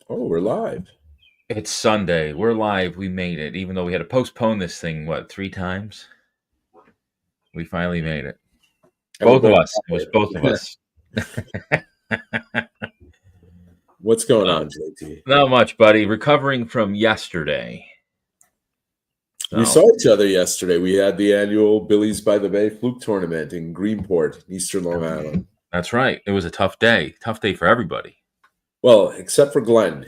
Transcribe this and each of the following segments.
Oh, we're live. It's Sunday. We're live. We made it. Even though we had to postpone this thing, what, 3 times? We finally made it. And we're Both of both us. It was both of tired. us. What's going Uh, on, JT? Not much, buddy. Recovering from yesterday. We So saw each other yesterday. We had the annual Billy's by the Bay Fluke tournament in Greenport, Eastern Long Island. that's right. It was a tough day. Tough day for everybody. Well, except for Glenn.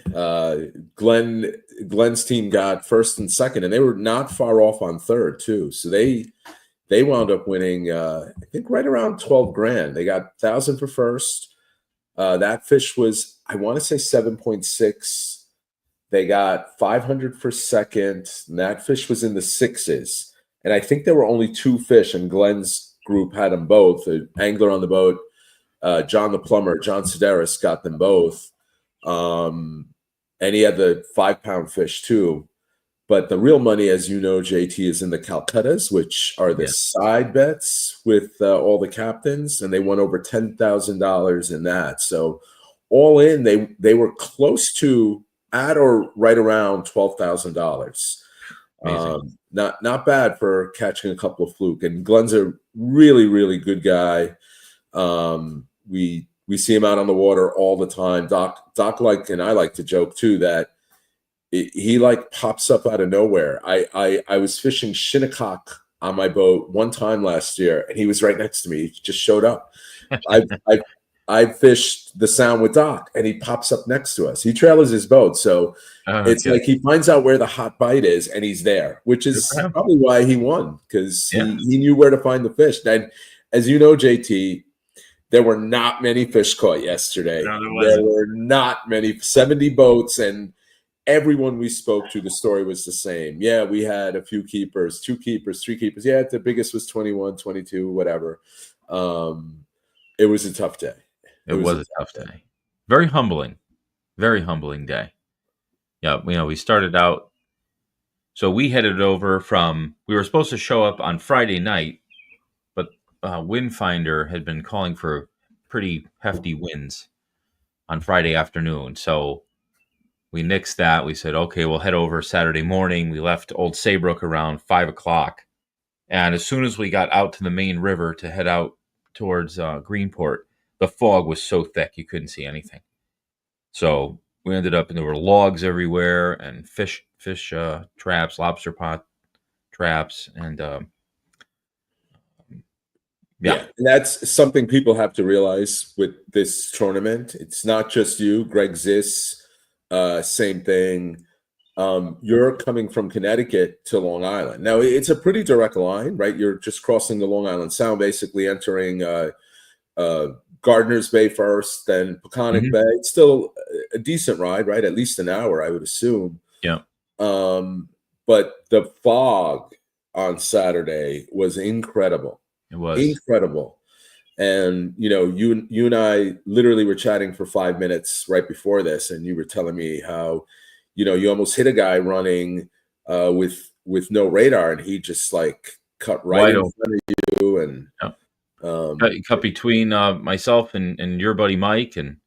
Glenn's team got first and second, and they were not far off on third too. So they wound up winning, I think, right around 12 grand. They got 1,000 for first. That fish was, I want to say, 7.6. They got 500 for second, and that fish was in the sixes. And I think there were only two fish, and Glenn's group had them both. An angler on the boat, John the plumber, John Sedaris, got them both. And he had the 5 pound fish too. But the real money, as you know, JT, is in the Calcuttas, which are the Yeah. side bets with all the captains, and they won over $10,000 in that. So all in, they were close to at or right around $12,000. Amazing. Not bad for catching a couple of fluke. And Glenn's a really, really good guy. We see him out on the water all the time. Doc and I like to joke too that he like pops up out of nowhere. I was fishing Shinnecock on my boat one time last year, and he was right next to me. He just showed up. I fished the Sound with Doc, and he pops up next to us. He trailers his boat, so it's Okay. like he finds out where the hot bite is, and he's there, which Good for is him. probably why he won, because Yeah. he knew where to find the fish. And as you know, JT, there were not many fish caught yesterday. No, there There wasn't. were not many, 70 boats, and everyone we spoke to, the story was the same. Yeah, we had a few keepers, 2 keepers, 3 keepers. Yeah, the biggest was 21, 22, whatever. It was a tough day. It It was a was a tough tough day. day. Very humbling. Very humbling day. Yeah, we started out. So we headed over from. We were supposed to show up on Friday night, but Windfinder had been calling for pretty hefty winds on Friday afternoon. So we nixed that. We said, okay, we'll head over Saturday morning. We left Old Saybrook around 5 o'clock. And as soon as we got out to the main river to head out towards Greenport, the fog was so thick you couldn't see anything. So we ended up, and there were logs everywhere and fish traps, lobster pot traps, and yeah. Yeah, and that's something people have to realize with this tournament. It's not just you, Greg Ziss, same thing. You're coming from Connecticut to Long Island. Now, it's a pretty direct line, right? You're just crossing the Long Island Sound, basically entering uh, Gardner's Bay first, then Peconic Mhm. Bay. It's still a decent ride, right? At least an hour, I would assume. Yeah, But the fog on Saturday was incredible. it was. Incredible. And you and I literally were chatting for 5 minutes right before this, and you were telling me how, you almost hit a guy running with no radar, and he just like cut right Wide in open. front of you. And Yeah. um, Cut between myself and your buddy Mike, and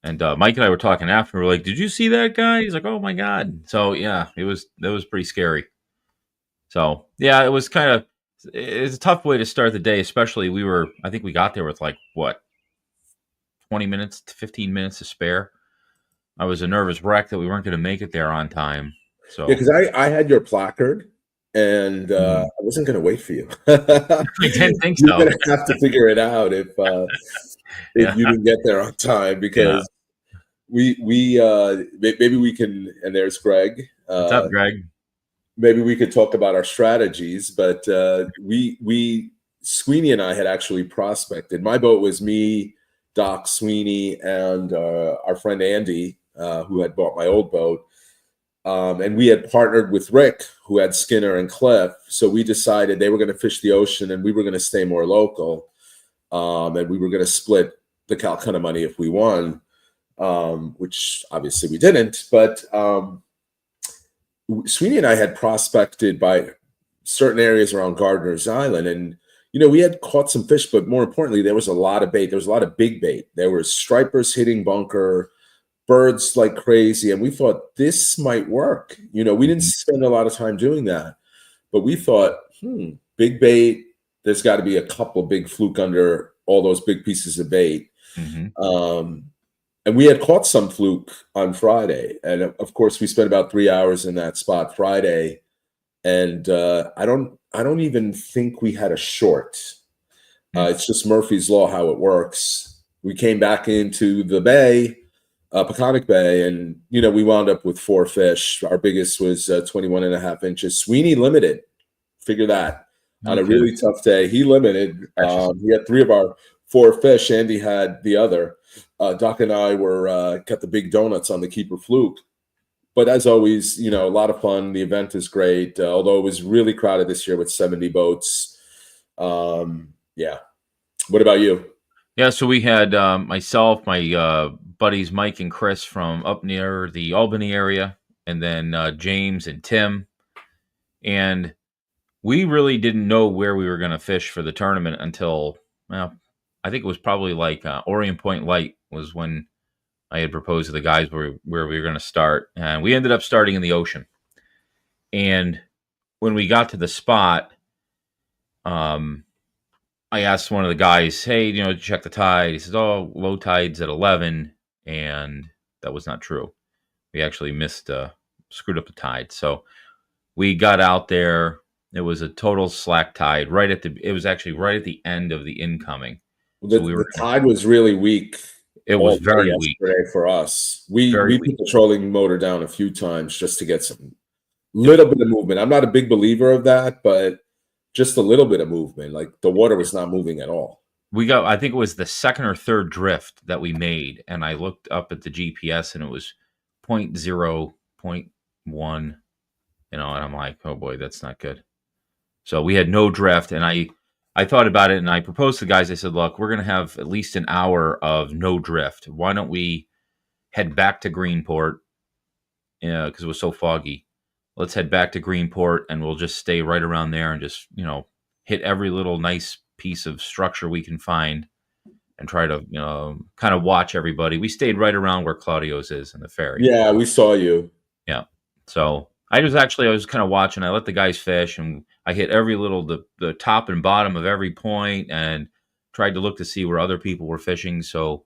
Mike and I were talking after. We're like, "Did you see that guy?" He's like, "Oh my god!" So yeah, that was pretty scary. So yeah, it was kind of it's a tough way to start the day, especially I think we got there with like what 20 minutes to 15 minutes to spare. I was a nervous wreck that we weren't going to make it there on time. yeah, So because I had your placard, and I mm, wasn't going to wait for you. I didn't think You're so. going to have to figure it out if Yeah, you didn't get there on time, yeah. because maybe we can. And there's Greg. What's up, Greg? Maybe we could talk about our strategies, but we Sweeney and I had actually prospected. My boat was me, Doc, Sweeney, and our friend Andy, who had bought my old boat. And we had partnered with Rick, who had Skinner and Cliff. So we decided they were going to fish the ocean and we were going to stay more local. And we were going to split the Calcutta money if we won, which obviously we didn't. But Sweeney and I had prospected by certain areas around Gardner's Island. And, we had caught some fish, but more importantly, there was a lot of bait. There was a lot of big bait. There were stripers hitting bunker. birds like crazy, and we thought this might work. We didn't Mhm. spend a lot of time doing that, but we thought, big bait. There's got to be a couple big fluke under all those big pieces of bait. Mhm. Um, and we had caught some fluke on Friday, and of course, we spent about 3 hours in that spot Friday. And I don't even think we had a short. Mm. It's just Murphy's Law how it works. We came back into the bay, Peconic Bay, and we wound up with 4 fish. Our biggest was 21 and a half inches. Sweeney limited. Figure that. On a Okay. really tough day, he limited. Precious. He had 3 of our 4 fish. Andy had the other. Doc and I were got the big donuts on the keeper fluke. But as always, a lot of fun. The event is great, although it was really crowded this year with 70 boats. Yeah. What about you? Yeah, so we had myself, my buddies Mike and Chris from up near the Albany area, and then James and Tim. And we really didn't know where we were going to fish for the tournament until, well, I think it was probably like Orient Point Light was when I had proposed to the guys where we were going to start. And we ended up starting in the ocean. And when we got to the spot, um, I asked one of the guys, hey, check the tide. He says, oh, low tide's at 11. And that was not true. We actually screwed up the tide. So we got out there. It was a total slack tide it was actually right at the end of the incoming. So we The were, tide was really weak it was all day very weak, yesterday for us. We very we weak. put the trolling motor down a few times just to get some little bit of movement. I'm not a big believer of that, but just a little bit of movement. Like the water was not moving at all. I think it was the second or third drift that we made. And I looked up at the GPS and it was point 0, point 0.1, and I'm like, oh boy, that's not good. So we had no drift, and I thought about it, and I proposed to the guys. I said, look, we're going to have at least an hour of no drift. Why don't we head back to Greenport, because it was so foggy. Let's head back to Greenport, and we'll just stay right around there and just, hit every little nice piece of structure we can find and try to, kind of watch everybody. We stayed right around where Claudio's is in the ferry. Yeah, we saw you. Yeah. So I was kind of watching. I let the guys fish, and I hit every little the top and bottom of every point, and tried to look to see where other people were fishing. So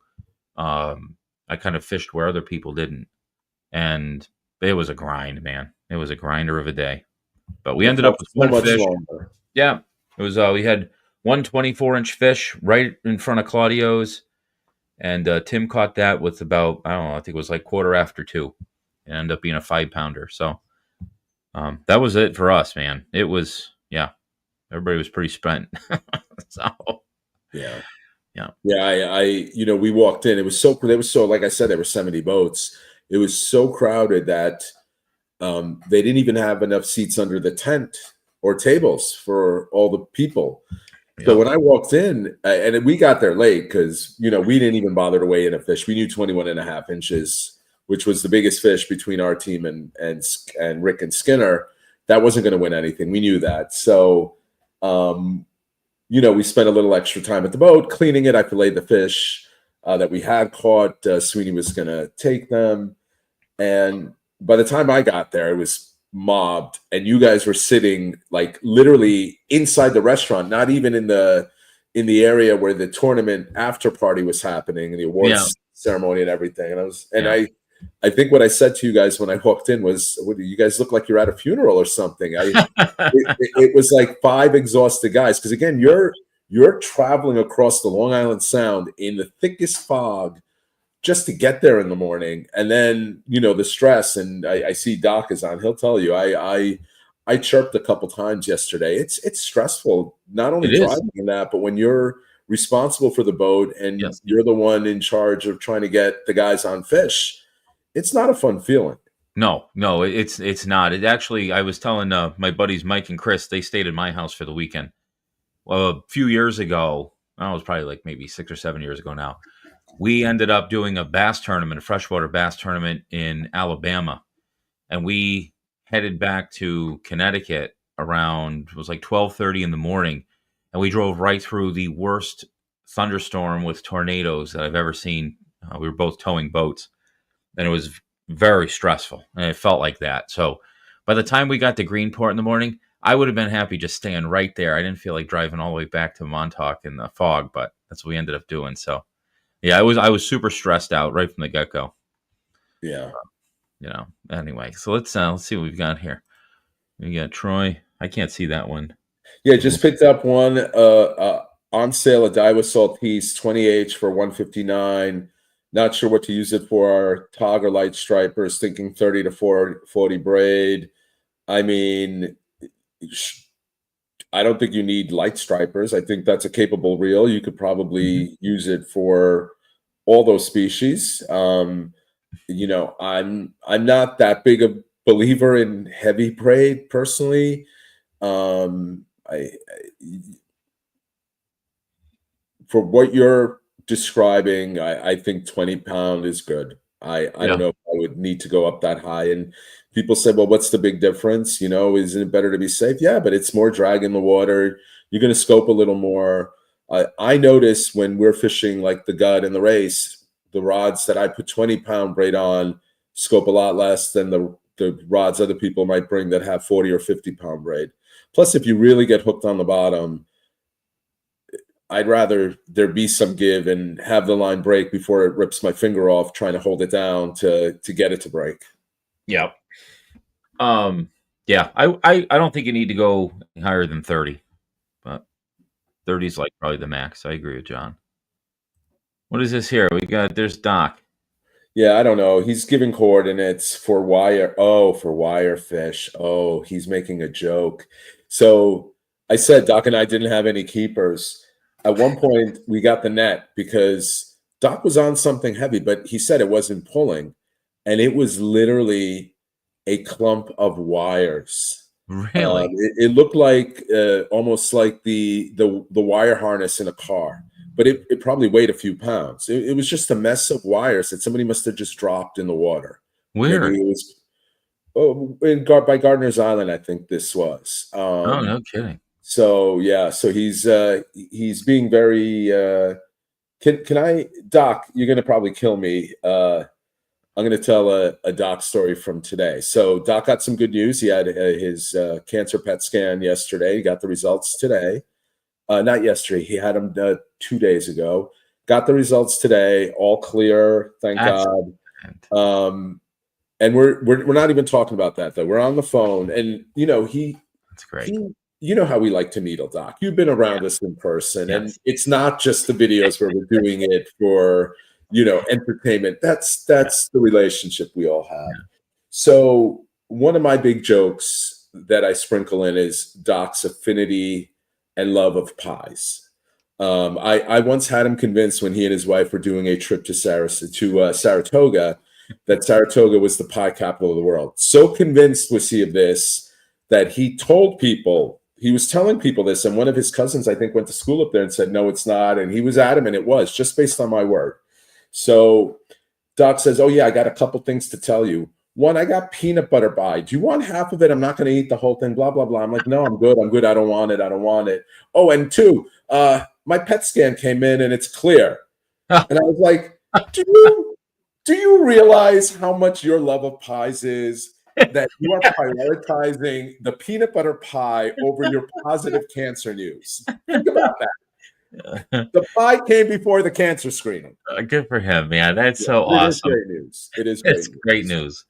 I kind of fished where other people didn't, and it was a grind, man. It was a grinder of a day. But we It ended up felt with so one much fish. longer. Yeah, it was. We had one 24-inch fish right in front of Claudio's, and Tim caught that with about, I don't know, I think it was like quarter after 2. It ended up being a 5-pounder. So that was it for us, man. It was, yeah, everybody was pretty spent. So Yeah. yeah, Yeah, we walked in. It was so, like I said, there were 70 boats. It was so crowded that they didn't even have enough seats under the tent or tables for all the people. So yep, when I walked in, and we got there late because, we didn't even bother to weigh in a fish. We knew 21 and a half inches, which was the biggest fish between our team and Rick and Skinner. That wasn't going to win anything. We knew that. So, we spent a little extra time at the boat cleaning it. I filleted the fish that we had caught. Sweeney was going to take them. And by the time I got there, it was mobbed, and you guys were sitting like literally inside the restaurant, not even in the area where the tournament after party was happening and the yeah, awards ceremony and everything. And yeah. I think what I said to you guys when I walked in was, "What do you guys look like you're at a funeral or something?" It was like 5 exhausted guys, because again, you're traveling across the Long Island Sound in the thickest fog just to get there in the morning, and then the stress. And I see Doc is on. He'll tell you. I chirped a couple times yesterday. It's stressful, not only It is. driving in that, but when you're responsible for the boat and Yes. you're the one in charge of trying to get the guys on fish. It's not a fun feeling. No, no, it's not. It actually, I was telling my buddies Mike and Chris, they stayed at my house for the weekend. Well, a few years ago, I was probably like maybe 6 or 7 years ago now. We ended up doing a bass tournament, a freshwater bass tournament in Alabama, and we headed back to Connecticut around, it was like 12:30 in the morning, and we drove right through the worst thunderstorm with tornadoes that I've ever seen. We were both towing boats, and it was very stressful, and it felt like that. So by the time we got to Greenport in the morning, I would have been happy just staying right there. I didn't feel like driving all the way back to Montauk in the fog, but that's what we ended up doing. So yeah, I was super stressed out right from the get go. Yeah. Anyway, so let's see what we've got here. We got Troy. I can't see that one. Yeah, just picked up one on sale, a Daiwa Saltese 20H for 159. Not sure what to use it for. Our tog or light stripers, thinking 30 to 40 braid. I mean, I don't think you need light stripers. I think that's a capable reel. You could probably use it for all those species. I'm not that big a believer in heavy braid personally. I for what you're describing, I think 20-pound is good. I don't Yeah. know if I would need to go up that high. And people say, well, what's the big difference? Isn't it better to be safe? Yeah, but it's more drag in the water. You're going to scope a little more. I notice when we're fishing like the gut and the race, the rods that I put 20-pound braid on scope a lot less than the rods other people might bring that have 40 or 50-pound braid. Plus, if you really get hooked on the bottom, I'd rather there be some give and have the line break before it rips my finger off trying to hold it down to get it to break. Yep. Yeah, I don't think you need to go higher than 30, but 30 is like probably the max. I agree with John. What is this here? There's Doc. Yeah, I don't know. He's giving coordinates for wire. Oh, for wire fish. Oh, he's making a joke. So I said Doc and I didn't have any keepers. At one point, we got the net because Doc was on something heavy, but he said it wasn't pulling. And it was literally a clump of wires. Really? It looked like almost like the wire harness in a car, but it probably weighed a few pounds. It was just a mess of wires that somebody must have just dropped in the water. Maybe Weird. it was by Gardner's Island, I think this was. Oh, no kidding. So yeah, so he's being very. Can I, Doc? You're gonna probably kill me. I'm going to tell a Doc story from today. So Doc got some good news. He had his cancer PET scan yesterday. He got the results today. Not yesterday. He had them 2 days ago. Got the results today. All clear. Thank God. And we're not even talking about that though. We're on the phone, and That's great. you know how we like to needle, Doc. You've been around us in person, Yes. and it's not just the videos where we're doing it for entertainment. That's the relationship we all have. Yeah. So one of my big jokes that I sprinkle in is Doc's affinity and love of pies. I once had him convinced when he and his wife were doing a trip to Saratoga that Saratoga was the pie capital of the world. So convinced was he of this that he was telling people this, and one of his cousins, I think, went to school up there and said, no, it's not. And he was adamant it was, just based on my word. So Doc says, oh, yeah, I got a couple things to tell you. One, I got peanut butter pie. Do you want half of it? I'm not going to eat the whole thing, blah, blah, blah. I'm like, no, I'm good. I don't want it. Oh, and two, my PET scan came in and it's clear. And I was like, do you realize how much your love of pies is? That you are prioritizing the peanut butter pie over your positive cancer news. Think about that. The pie came before the cancer screening. Good for him, man. That's so awesome. Great news. It is great news.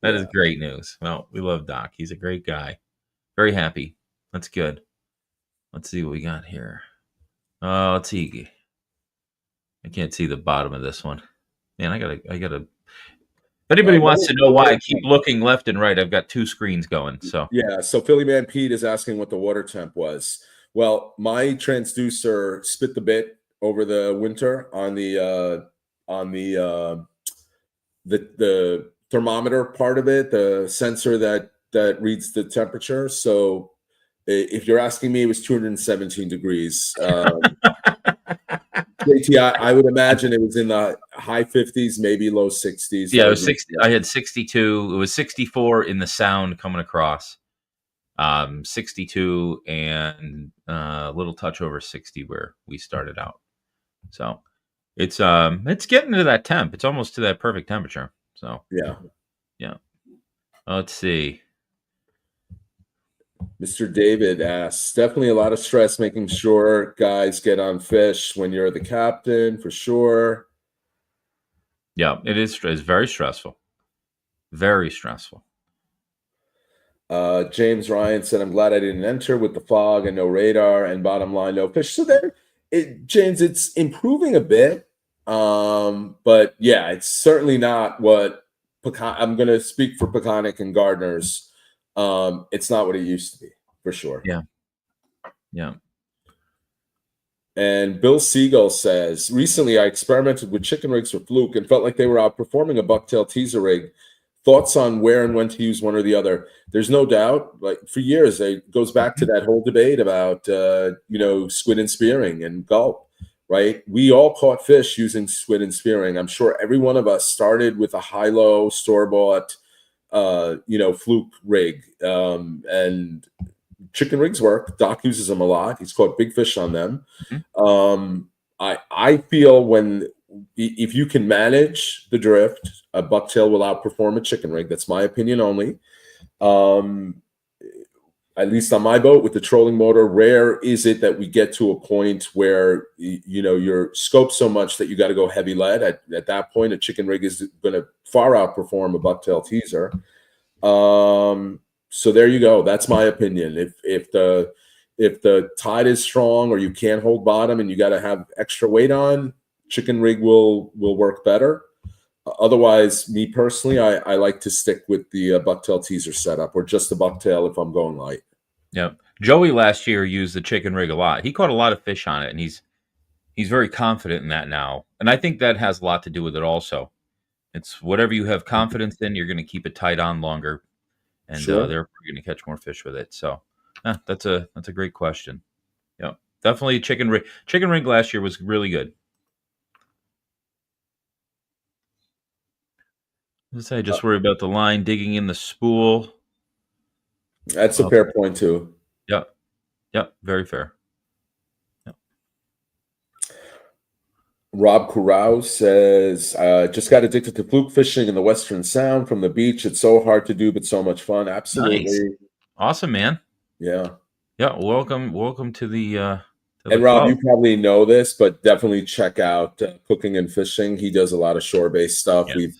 That is great news. Well, we love Doc. He's a great guy. Very happy. That's good. Let's see what we got here. Let's see. I can't see the bottom of this one. Man, I gotta. If anybody wants to know why I keep looking left and right, I've got two screens going. So yeah. So Philly Man Pete is asking what the water temp was. Well, my transducer spit the bit over the winter on the thermometer part of it, the sensor that reads the temperature. So if you're asking me, it was 217 degrees. JT, I would imagine it was in the high 50s, maybe low 60s. Yeah, it was 60. I had 62. It was 64 in the sound coming across. 62 and a little touch over 60 where we started out. So it's getting to that temp. It's almost to that perfect temperature. So Yeah. yeah. Let's see. Mr. David asks, definitely a lot of stress making sure guys get on fish when you're the captain, for sure. Yeah, it is. It's very stressful. Very stressful. James Ryan said, I'm glad I didn't enter with the fog and no radar, and bottom line, no fish. So there, James, it's improving a bit. But yeah, it's certainly not what I'm going to speak for Peconic and Gardeners. It's not what it used to be, for sure. Yeah. Yeah. And Bill Siegel says, recently I experimented with chicken rigs for Fluke and felt like they were outperforming a bucktail teaser rig. Thoughts on where and when to use one or the other? There's no doubt, like for years, it goes back to that whole debate about, squid and spearing and gulp, right? We all caught fish using squid and spearing. I'm sure every one of us started with a high-low store-bought, Fluke rig. And chicken rigs work. Doc uses them a lot. He's caught big fish on them. I feel if you can manage the drift, a bucktail will outperform a chicken rig. That's my opinion only. At least on my boat with the trolling motor, rare is it that we get to a point where you're scoped so much that you got to go heavy lead. At that point, a chicken rig is going to far outperform a bucktail teaser. So there you go. That's my opinion. If the tide is strong or you can't hold bottom and you got to have extra weight on, chicken rig will work better. Otherwise, me personally, I like to stick with the bucktail teaser setup or just the bucktail if I'm going light. Yeah. Joey last year used the chicken rig a lot. He caught a lot of fish on it, and he's very confident in that now. And I think that has a lot to do with it also. It's whatever you have confidence in, you're going to keep it tight on longer, and Sure. therefore you're going to catch more fish with it. So that's a great question. Yeah, definitely chicken rig. Chicken rig last year was really good. I just worry about the line digging in the spool. That's a fair point too. Yeah, yeah, very fair. Yep. Rob Corral says, just got addicted to fluke fishing in the Western Sound from the beach. It's so hard to do, but so much fun. Absolutely. Nice. Awesome, man. Yeah. Yeah, welcome to the And Rob, club. you probably know this, but definitely check out Cooking and Fishing. He does a lot of shore-based stuff. Yes.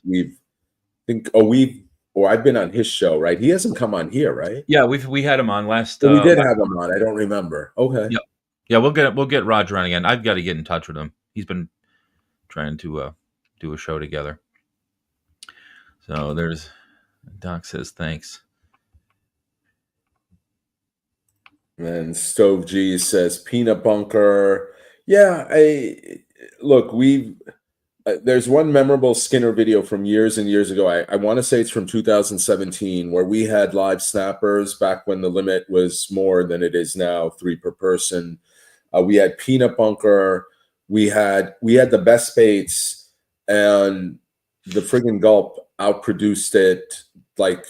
I've been on his show, right? He hasn't come on here, right? Yeah, we had him on last. We did have him on. I don't remember. Okay. Yeah, yeah, we'll get Roger on again. I've got to get in touch with him. He's been trying to do a show together. So there's Doc says thanks. And Stove G says peanut bunker. Yeah, there's one memorable Skinner video from years and years ago. I want to say it's from 2017, where we had live snappers back when the limit was more than it is now, 3 per person. We had peanut bunker. We had the best baits, and the friggin' gulp outproduced it like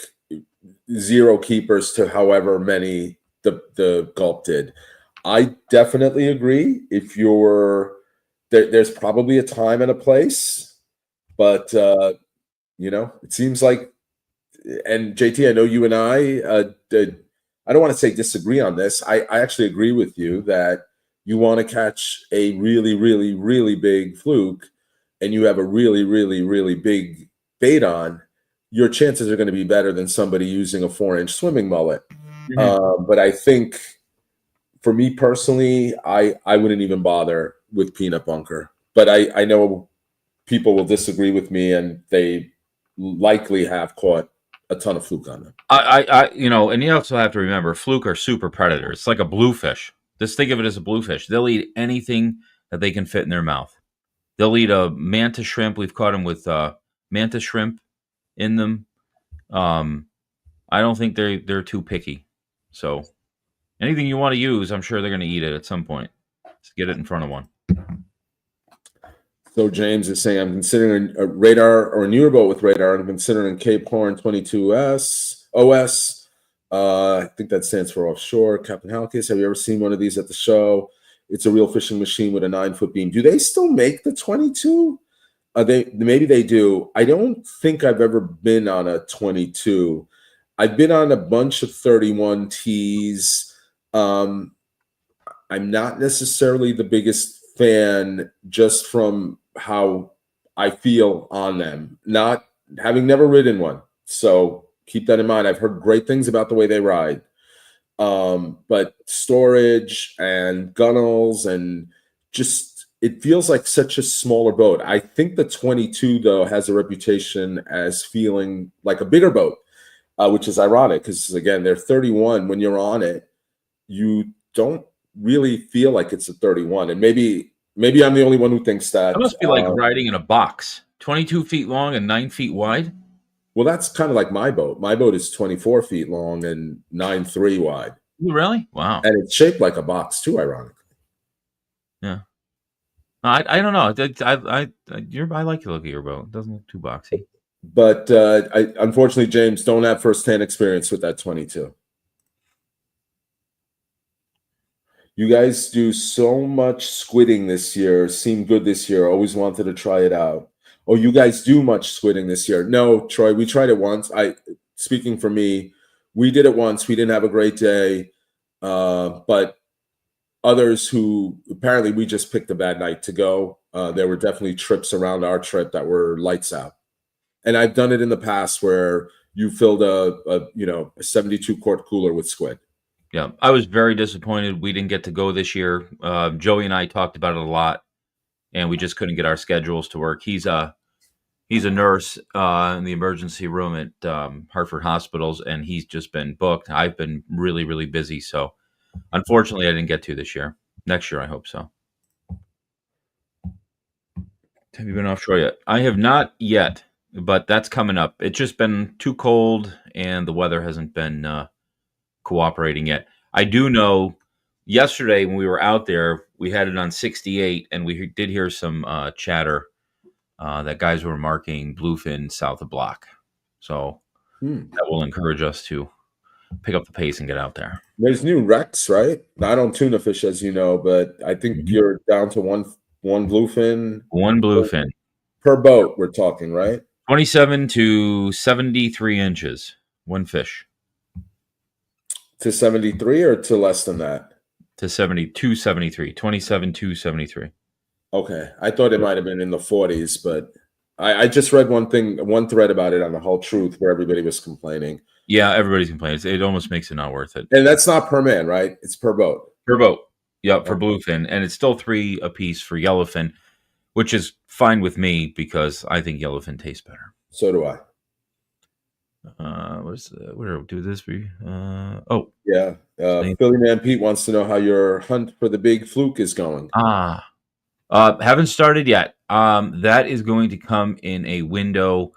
0 keepers to however many the gulp did. I definitely agree. If you're there's probably a time and a place, but it seems like, and JT, I know you and I don't want to say disagree on this. I actually agree with you that you want to catch a really, really, really big fluke and you have a really, really, really big bait on, your chances are going to be better than somebody using a 4-inch swimming mullet. Mm-hmm. But I think for me personally, I wouldn't even bother with peanut bunker. But I know people will disagree with me, and they likely have caught a ton of fluke on them. And you also have to remember, fluke are super predators. It's like a bluefish. Just think of it as a bluefish. They'll eat anything that they can fit in their mouth. They'll eat a mantis shrimp. We've caught them with mantis shrimp in them. I don't think they're too picky. So anything you want to use, I'm sure they're going to eat it at some point. Just get it in front of one. So James is saying, I'm considering a radar or a newer boat with radar. I'm considering Cape Horn 22S OS. I think that stands for Offshore. Captain Halkias, have you ever seen one of these at the show? It's a real fishing machine with a 9-foot beam. Do they still make the 22? Maybe they do. I don't think I've ever been on a 22. I've been on a bunch of 31 Ts. I'm not necessarily the biggest fan just from how I feel on them, not having never ridden one. So keep that in mind. I've heard great things about the way they ride. But storage and gunnels and just it feels like such a smaller boat. I think the 22 though has a reputation as feeling like a bigger boat, which is ironic because again they're 31. When you're on it, you don't really feel like it's a 31, and maybe I'm the only one who thinks that. That must be like riding in a box. 22 feet long and 9 feet wide. Well, that's kind of like my boat. My boat is 24 feet long and 9.3 wide. Really? Wow. And it's shaped like a box too, ironically. Yeah. I don't know. I like the look of your boat. It doesn't look too boxy. But I unfortunately, James, don't have firsthand experience with that 22. You guys do so much squidding this year. Seemed good this year. Always wanted to try it out. Oh, you guys do much squidding this year? No, Troy. We tried it once. Speaking for me, we did it once. We didn't have a great day, but others who apparently we just picked a bad night to go. There were definitely trips around our trip that were lights out, and I've done it in the past where you filled a 72 quart cooler with squid. Yeah, I was very disappointed we didn't get to go this year. Joey and I talked about it a lot, and we just couldn't get our schedules to work. He's a nurse in the emergency room at Hartford Hospitals, and he's just been booked. I've been really, really busy, so unfortunately, I didn't get to this year. Next year, I hope so. Have you been offshore yet? I have not yet, but that's coming up. It's just been too cold, and the weather hasn't been cooperating yet. I do know yesterday when we were out there, we had it on 68, and we did hear some chatter that guys were marking bluefin south of Block. So that will encourage us to pick up the pace and get out there. There's new wrecks, right? I don't tuna fish, as you know, but I think you're down to one bluefin. One bluefin. Per boat, we're talking, right? 27 to 73 inches. One fish. To 73 or to less than that? To 72, 73. 27 to 73. Okay. I thought it might have been in the 40s, but I just read one thread about it on The Whole Truth where everybody was complaining. Yeah, everybody's complaining. It almost makes it not worth it. And that's not per man, right? It's per boat. Per boat. Yep, for bluefin. And it's still $3 a piece for yellowfin, which is fine with me because I think yellowfin tastes better. So do I. Where do this be? Yeah. Philly Man Pete wants to know how your hunt for the big fluke is going. Haven't started yet. That is going to come in a window,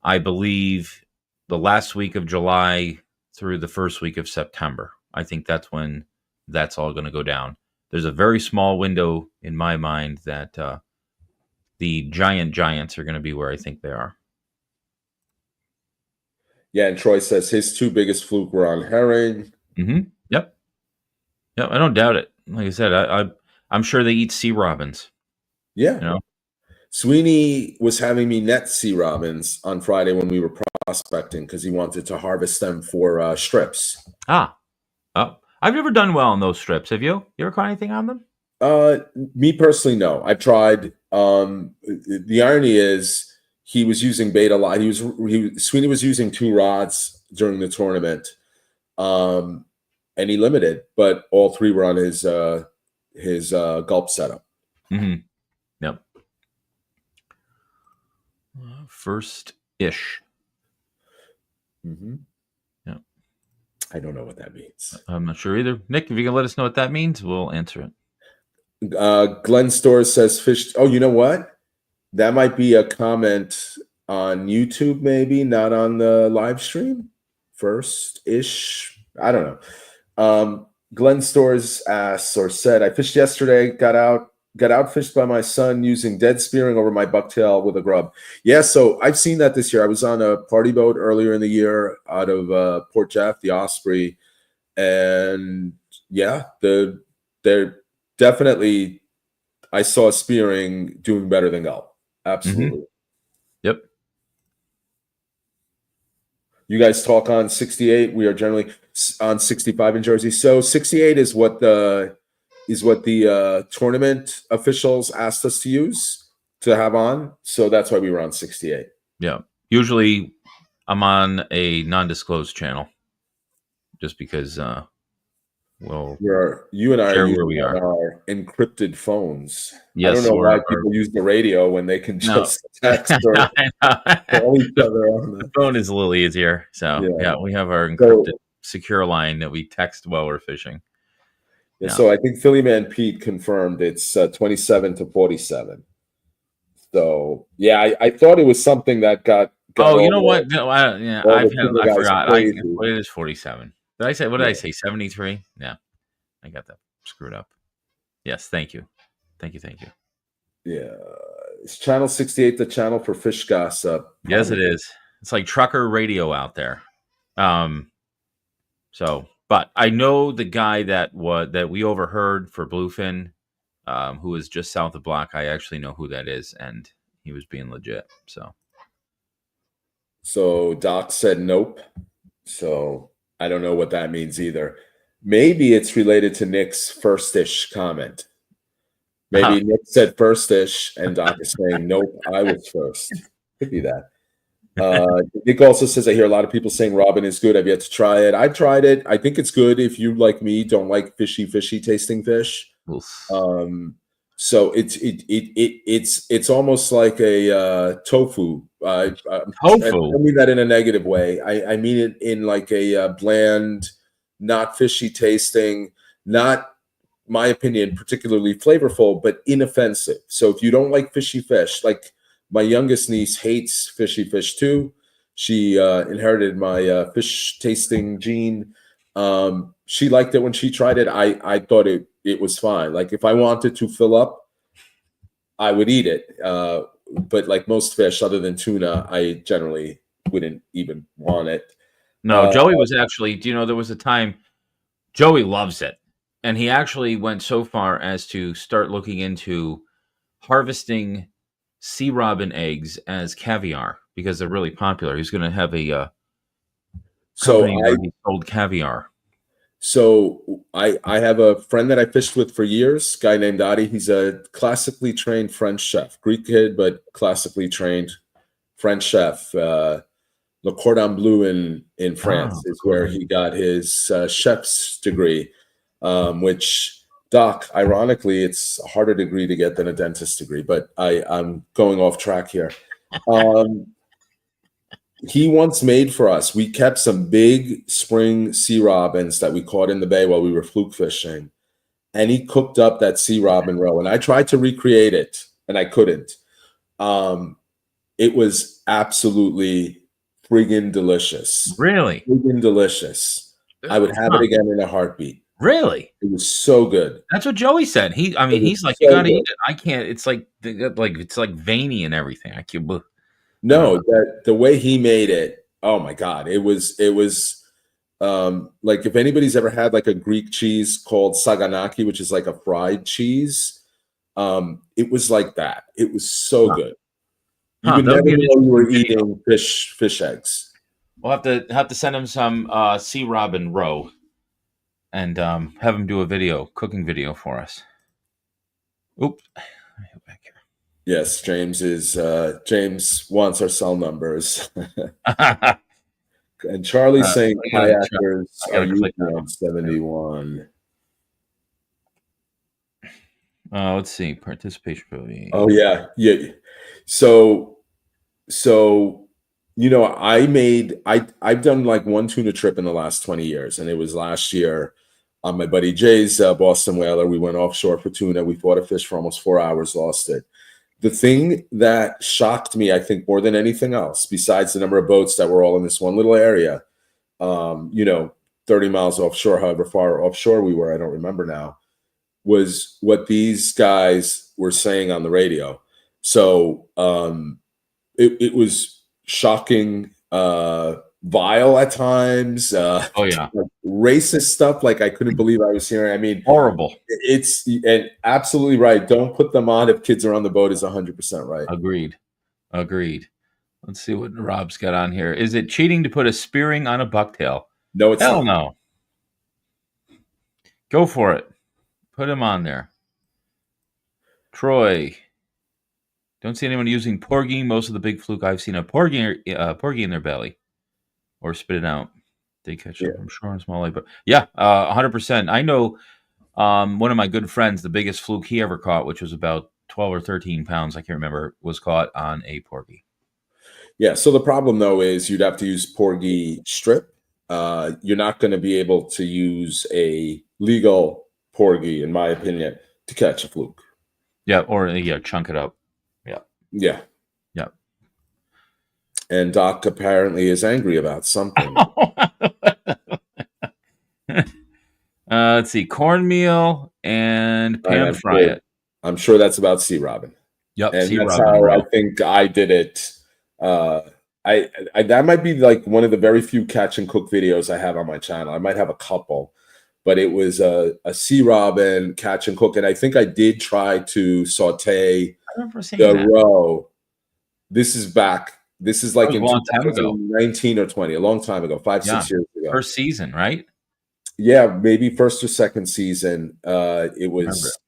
I believe, the last week of July through the first week of September. I think that's when that's all going to go down. There's a very small window in my mind that the giants are going to be where I think they are. Yeah, and Troy says his two biggest fluke were on herring. Mm-hmm. Yep, I don't doubt it. Like I said, I'm sure they eat sea robins. Yeah. You know? Sweeney was having me net sea robins on Friday when we were prospecting because he wanted to harvest them for strips. I've never done well on those strips. Have you? You ever caught anything on them? Me personally, no. I've tried. The irony is he was using bait a lot. Sweeney was using 2 rods during the tournament, and he limited, but all 3 were on his gulp setup. Mm-hmm. Yep. First-ish. Mm-hmm. Yeah. I don't know what that means. I'm not sure either. Nick, if you can let us know what that means, we'll answer it. Glenn Storrs says fish. Oh, you know what? That might be a comment on YouTube, maybe not on the live stream. First-ish. I don't know. Glenn Storrs asks or said, I fished yesterday, got outfished by my son using dead spearing over my bucktail with a grub. Yeah, so I've seen that this year. I was on a party boat earlier in the year out of Port Jeff, the Osprey, and yeah, they're definitely, I saw spearing doing better than gulp. Absolutely. Yep. You guys talk on 68. We are generally on 65 in Jersey. So 68 is what the tournament officials asked us to use to have on. So that's why we were on 68. Yeah. Usually I'm on a non-disclosed channel just because we'll You and I are share where using we on are. our encrypted phones. I don't Yes, know or why people use the radio when they can no. just text or I know. call each other on The phone is a little easier. So yeah. yeah, we have our encrypted So secure line that we text while we're fishing. yeah, Yeah. so I think Philly Man Pete confirmed it's 27 to 47. So yeah, I thought it was something that got Oh, you know all what? No, yeah, the Cougar I guys forgot. crazy. It is 47. Did I say what did I Yeah. say? 73? Yeah. I got that screwed up. Yes, thank you. Thank you. Yeah. Is Channel 68 the channel for fish gossip? Yes, it Probably. is. It's like trucker radio out there. So, but I know the guy that we overheard for Bluefin, who was just south of Block. I actually know who that is, and he was being legit. So Doc said nope. So I don't know what that means either. Maybe it's related to Nick's first-ish comment. Maybe Nick said first-ish and Doc is saying nope, I was first. Could be that. Nick also says, I hear a lot of people saying Robin is good. I've yet to try it. I've tried it. I think it's good if you, like me, don't like fishy tasting fish. Oof. So it's almost like a tofu. I Tofu. mean that in a negative way. I mean it in like a bland, not fishy tasting, not my opinion particularly flavorful, but inoffensive. So if you don't like fishy fish, like my youngest niece hates fishy fish too. She inherited my fish tasting gene. She liked it when she tried it. I thought it was fine. Like if I wanted to fill up, I would eat it. But like most fish, other than tuna, I generally wouldn't even want it. No, Joey was actually. Do you know there was a time Joey loves it, and he actually went so far as to start looking into harvesting sea robin eggs as caviar because they're really popular. He's going to have a So company where he sold caviar. So I have a friend that I fished with for years, guy named Adi. He's a classically trained French chef, Greek kid, but classically trained French chef. Le Cordon Bleu in France Oh, is where Cordon. he got his chef's degree, which Doc, ironically, it's a harder degree to get than a dentist degree, but I'm going off track here. He once made for us. We kept some big spring sea robins that we caught in the bay while we were fluke fishing, and he cooked up that sea robin roe. And I tried to recreate it, and I couldn't. It was absolutely friggin' delicious. Really? Friggin' delicious. I would have it again in a heartbeat. Really? It was so good. That's what Joey said. He's like, you So got to good. eat it. I can't. It's like it's like veiny and everything. I can't. No, that the way he made it, oh my God, it was like if anybody's ever had like a Greek cheese called saganaki, which is like a fried cheese, it was like that. It was so good. You would That'll never be an know you were interesting video. eating fish eggs. We'll have to send him some sea robin roe, and have him do a cooking video for us. Oops. Back here. Yes, James wants our cell numbers. And Charlie's saying kayakers are usually on 71. Let's see. Participation ability. Oh yeah. So I've done like one tuna trip in the last 20 years, and it was last year on my buddy Jay's Boston Whaler. We went offshore for tuna. We fought a fish for almost 4 hours, lost it. The thing that shocked me, I think, more than anything else, besides the number of boats that were all in this one little area, 30 miles offshore, however far offshore we were, I don't remember now, was what these guys were saying on the radio. So it was shocking vile at times. Oh yeah, Racist stuff like I couldn't believe I was hearing. I mean, horrible. it's and absolutely right. Don't put them on if kids are on the boat is 100% right. Agreed. Agreed. Let's see what Rob's got on here. Is it cheating to put a spearing on a bucktail? No, it's Hell not. no. Go for it. Put him on there. Troy. Don't see anyone using porgy. Most of the big fluke I've seen a porgy in their belly or spit it out. They catch them from shore and small lake. But yeah, 100%. I know one of my good friends, the biggest fluke he ever caught, which was about 12 or 13 pounds, I can't remember, was caught on a porgy. Yeah. So the problem though is you'd have to use porgy strip. You're not going to be able to use a legal porgy, in my opinion, to catch a fluke. Yeah, or chunk it up. Yeah. Yeah. Yeah. And Doc apparently is angry about something. Let's see, cornmeal and pan fry it. I'm sure that's about sea robin. Yep, and sea that's robin how roe. I think I did it. I that might be like one of the very few catch and cook videos I have on my channel. I might have a couple, but it was a sea robin catch and cook, and I think I did try to saute I remember seeing the that. roe. This is back. This is like That was in a long time ago. 2019 or 20, a long time ago, 5-6 years ago. First season, right? Yeah, maybe first or second season. It was,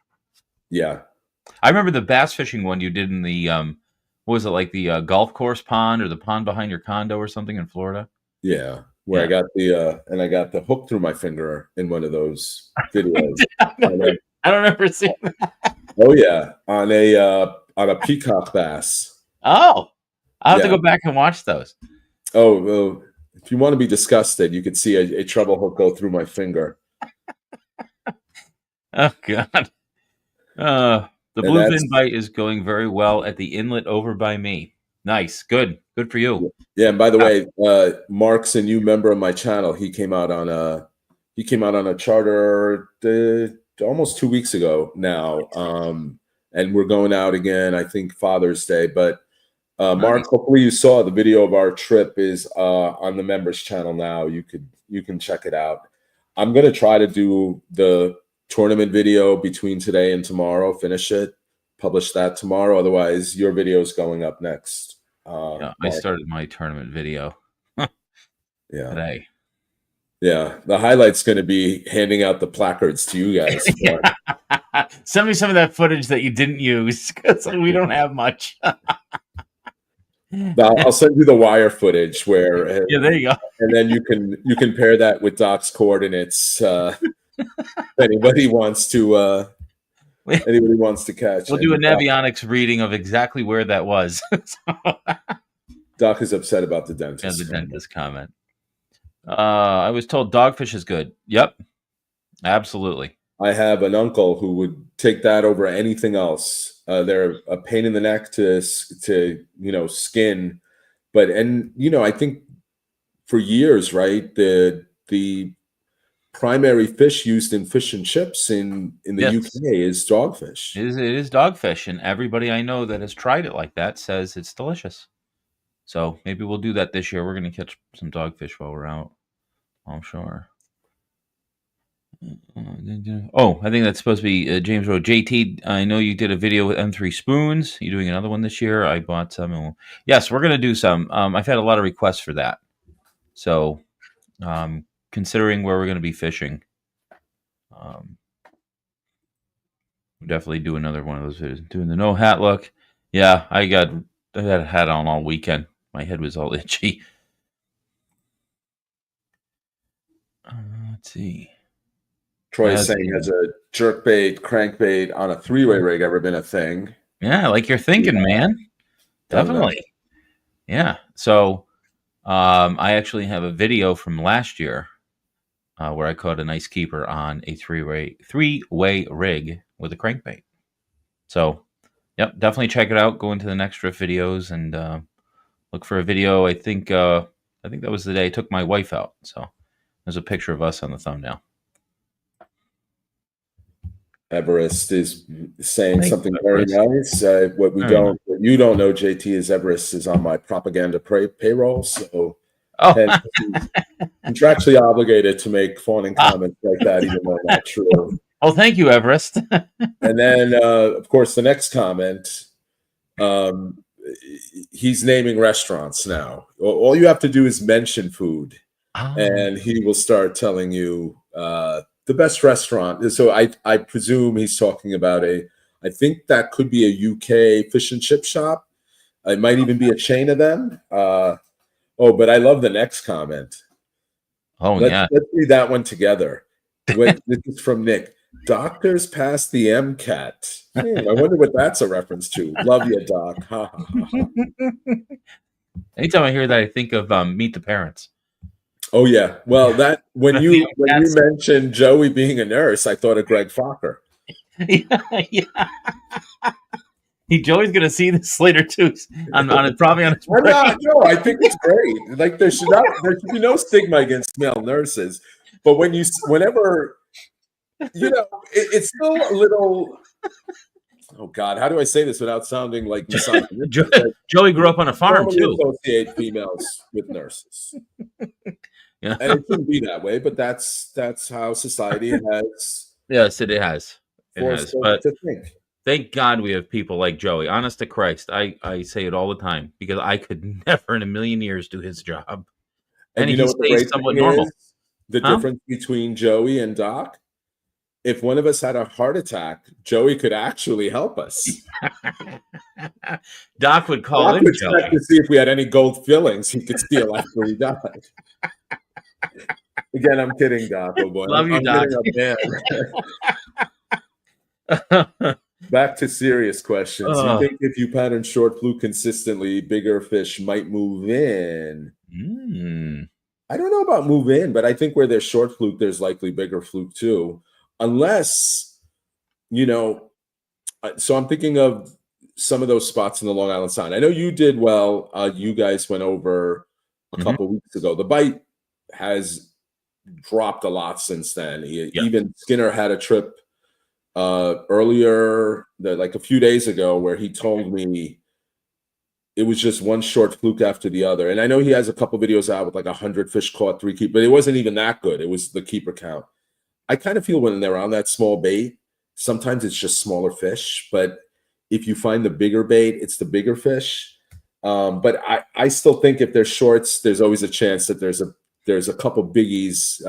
yeah. I remember the bass fishing one you did in the what was it, like the golf course pond or the pond behind your condo or something in Florida? Yeah, where I got I got the hook through my finger in one of those videos. I don't remember seeing that. Oh yeah, on a peacock bass. Oh, I'll have to go back and watch those. Oh, well, if you want to be disgusted, you could see a treble hook go through my finger. Oh God. The bluefin bite is going very well at the inlet over by me. Nice, good for you. Yeah, and by the way, Mark's a new member of my channel. He came out on a charter almost 2 weeks ago now, and we're going out again. I think Father's Day, but Mark, hopefully you saw the video of our trip is on the members channel now. You can check it out. I'm gonna try to do the tournament video between today and tomorrow, finish it, publish that tomorrow. Otherwise, your video is going up next. I started my tournament video today. Yeah, the highlight's going to be handing out the placards to you guys. Send me some of that footage that you didn't use because we don't have much. I'll send you the wire footage where there you go, and then you can pair that with Doc's coordinates. Anybody wants to catch. We'll do a Navionics reading of exactly where that was. Doc is upset about the dentist. Yeah, the dentist comment. I was told dogfish is good. Yep, absolutely. I have an uncle who would take that over anything else. They're a pain in the neck to skin, but I think for years, right, the primary fish used in fish and chips in the UK is dogfish. It is dogfish, and everybody I know that has tried it like that says it's delicious. So maybe we'll do that this year. We're going to catch some dogfish while we're out offshore. Oh, I think that's supposed to be James Rowe. JT, I know you did a video with M3 spoons. You're doing another one this year. I bought some. Yes, we're going to do some. I've had a lot of requests for that. So considering where we're going to be fishing, we'll definitely do another one of those videos. Doing the no hat look. Yeah, I had a hat on all weekend. My head was all itchy. Let's see. Troy is saying, has a jerkbait, crankbait on a three-way rig ever been a thing? Yeah, like you're thinking, man. Definitely. Yeah. So I actually have a video from last year where I caught a nice keeper on a three-way rig with a crankbait. So, yep, definitely check it out. Go into the next drift videos and look for a video. I think that was the day I took my wife out. So there's a picture of us on the thumbnail. Everest is saying something very nice. What you don't know, JT, is Everest is on my propaganda payroll. So Oh, and he's contractually obligated to make fawning comments like that, even though not true. oh, thank you, Everest. And then, of course, the next comment, um, he's naming restaurants now. All you have to do is mention food, Oh, and he will start telling you the best restaurant. So I presume he's talking about I think that could be a UK fish and chip shop. It might even be a chain of them. But I love the next comment. oh Let's yeah. let's read that one together. This is from Nick. Doctors passed the MCAT. I wonder what that's a reference to. Love you, Doc. Ha ha ha ha. Anytime I hear that, I think of Meet the Parents. Oh yeah. Well, that when The you MCATs. mentioned Joey being a nurse, I thought of Greg Fokker. Yeah, yeah. Joey's gonna see this later too. Probably on his I'm break. not. No, I think it's great. Like there should be no stigma against male nurses, but whenever it's still a little. Oh God, how do I say this without sounding like misogynistic? Like, Joey grew up on a farm normally too. associate females with nurses, Yeah. and it shouldn't be that way. But that's how society has Yes, it has. It forced has. us But to think. thank God we have people like Joey. Honest to Christ, I say it all the time because I could never in a million years do his job. And And you know he what the stays great somewhat thing normal. is? The Huh? difference between Joey and Doc. If one of us had a heart attack, Joey could actually help us. Doc would call Doc in would check Joey. to see if we had any gold fillings he could steal after we died. Again, I'm kidding, Doc. Oh boy, Love you, I'm Doc. getting a man. Back to serious questions. You Oh. think if you pattern short fluke consistently, bigger fish might move in? Mm. I don't know about move in, but I think where there's short fluke, there's likely bigger fluke too. Unless, you know, so I'm thinking of some of those spots in the Long Island Sound. I know you did well. You guys went over a Mhm. couple weeks ago. The bite has dropped a lot since then. Yeah. Even Skinner had a trip earlier, like a few days ago, where he told me it was just one short fluke after the other. And I know he has a couple videos out with like 100 fish caught, 3 keep, but it wasn't even that good. It was the keeper count. I kind of feel when they're on that small bait, sometimes it's just smaller fish. But if you find the bigger bait, it's the bigger fish. But I still think if they're shorts, there's always a chance that there's a couple biggies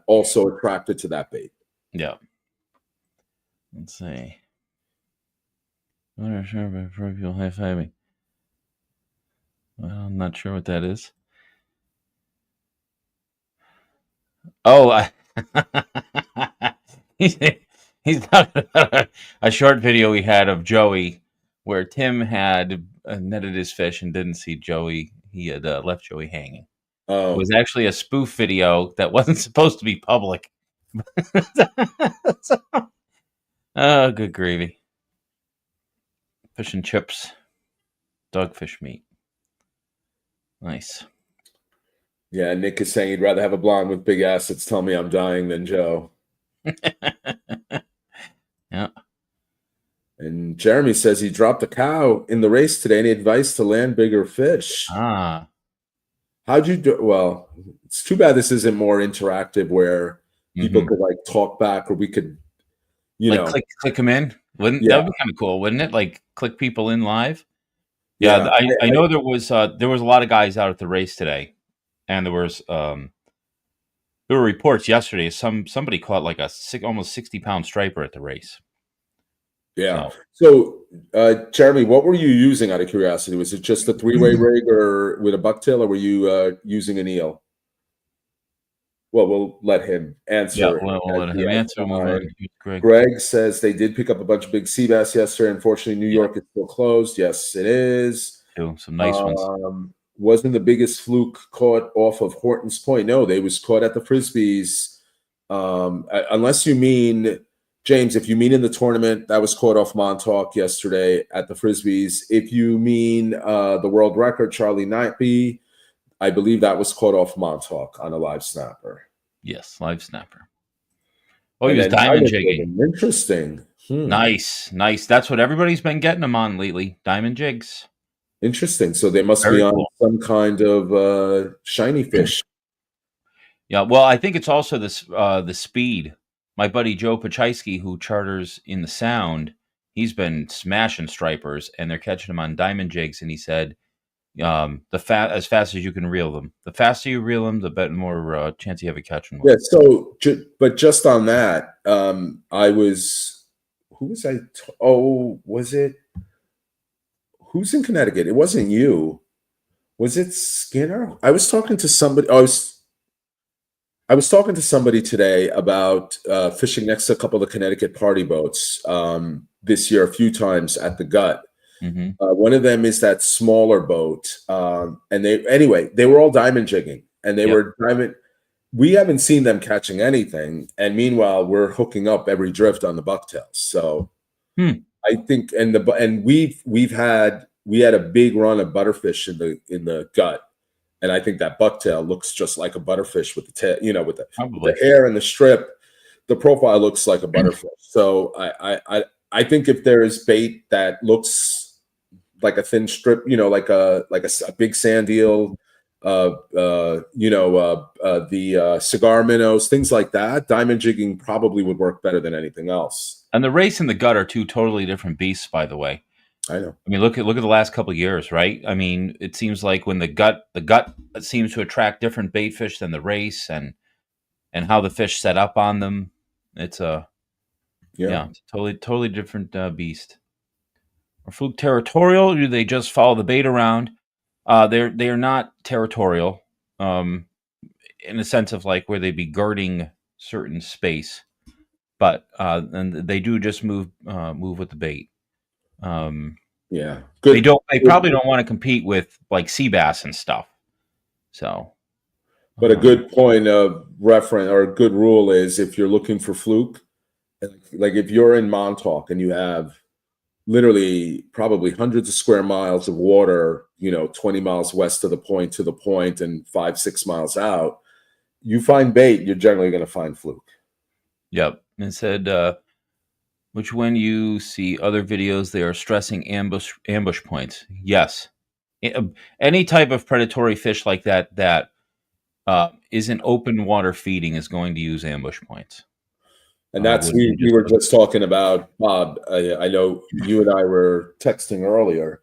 also attracted to that bait. Yeah. Let's see. What are sure for people high fiving? Well, I'm not sure what that is. Oh, he's talking about a short video we had of Joey where Tim had netted his fish and didn't see Joey. He had left Joey hanging. It was Oh, actually a spoof video that wasn't supposed to be public. Oh, good gravy. Fish and chips. Dogfish meat. Nice. yeah. Nick is saying he'd rather have a blonde with big assets tell me I'm dying than Joe. Yeah. And Jeremy says he dropped a cow in the race today. Any advice to land bigger fish? Ah. How'd you do? Well, it's too bad this isn't more interactive where people Mm-hmm. could like talk back or we could, Like click them in. Wouldn't that yeah, would be kind of cool, wouldn't it? Like click people in live. Yeah, yeah. I know there was a lot of guys out at the race today, and there were reports yesterday. Somebody caught like almost 60-pound striper at the race. Yeah. So So, Jeremy, what were you using out of curiosity? Was it just a three-way rig or with a bucktail, or were you using an eel? Well, we'll let him yeah, answer we'll as let the him answer. We'll move on. outside. Greg. Greg says they did pick up a bunch of big sea bass yesterday. Unfortunately, New Yeah, York is still closed. Yes, it is. too. Some nice ones. Wasn't the biggest fluke caught off of Horton's Point? No, they was caught at the Frisbees. Unless you mean James, if you mean in the tournament, that was caught off Montauk yesterday at the Frisbees. If you mean the world record, Charlie Knightby, I believe that was caught off Montauk on a live snapper. Yes, live snapper. Oh, And he was then diamond jigging. interesting. Nice. That's what everybody's been getting them on lately. Diamond jigs. Interesting. So they must be Very on cool. some kind of shiny fish. Yeah, well, I think it's also the speed. My buddy Joe Paczynski, who charters in the Sound, he's been smashing stripers, and they're catching them on diamond jigs. And he said, as fast as you can reel them. The faster you reel them, the better, more chance you have of catching one. Yeah. So, but just on that, I was, who was I? Oh, was it? Who's in Connecticut? It wasn't you. Was it Skinner? I was talking to somebody. I was talking to somebody today about fishing next to a couple of the Connecticut party boats this year a few times at the Gut. Mm-hmm. One of them is that smaller boat, and they were all diamond jigging, and they Yep. were diamond. We haven't seen them catching anything, and meanwhile, we're hooking up every drift on the bucktails. So I think, and we had a big run of butterfish in the Gut. And I think that bucktail looks just like a butterfish with the tail, with the hair and the strip. The profile looks like a butterfish. So I think if there is bait that looks like a thin strip, like a big sand eel, the cigar minnows, things like that, diamond jigging probably would work better than anything else. And the race and the Gut are two totally different beasts, by the way. I know. I mean, look at the last couple of years, right? I mean, it seems like when the gut seems to attract different bait fish than the race, and how the fish set up on them. It's it's a totally different beast. Are Fluke territorial? Or do they just follow the bait around? They are not territorial, in the sense of like where they'd be guarding certain space, but and they do just move with the bait. Yeah, good. They probably don't want to compete with like sea bass and stuff. So, But a good point of reference or a good rule is if you're looking for fluke, like if you're in Montauk and you have literally probably hundreds of square miles of water, 20 miles west of the point to the point and 5-6 miles out, you find bait, you're generally going to find fluke. Yep. And it said, which when you see other videos, they are stressing ambush points. Yes. Any type of predatory fish like that isn't open water feeding is going to use ambush points. And that's we were just talking about, Bob. I know you and I were texting earlier.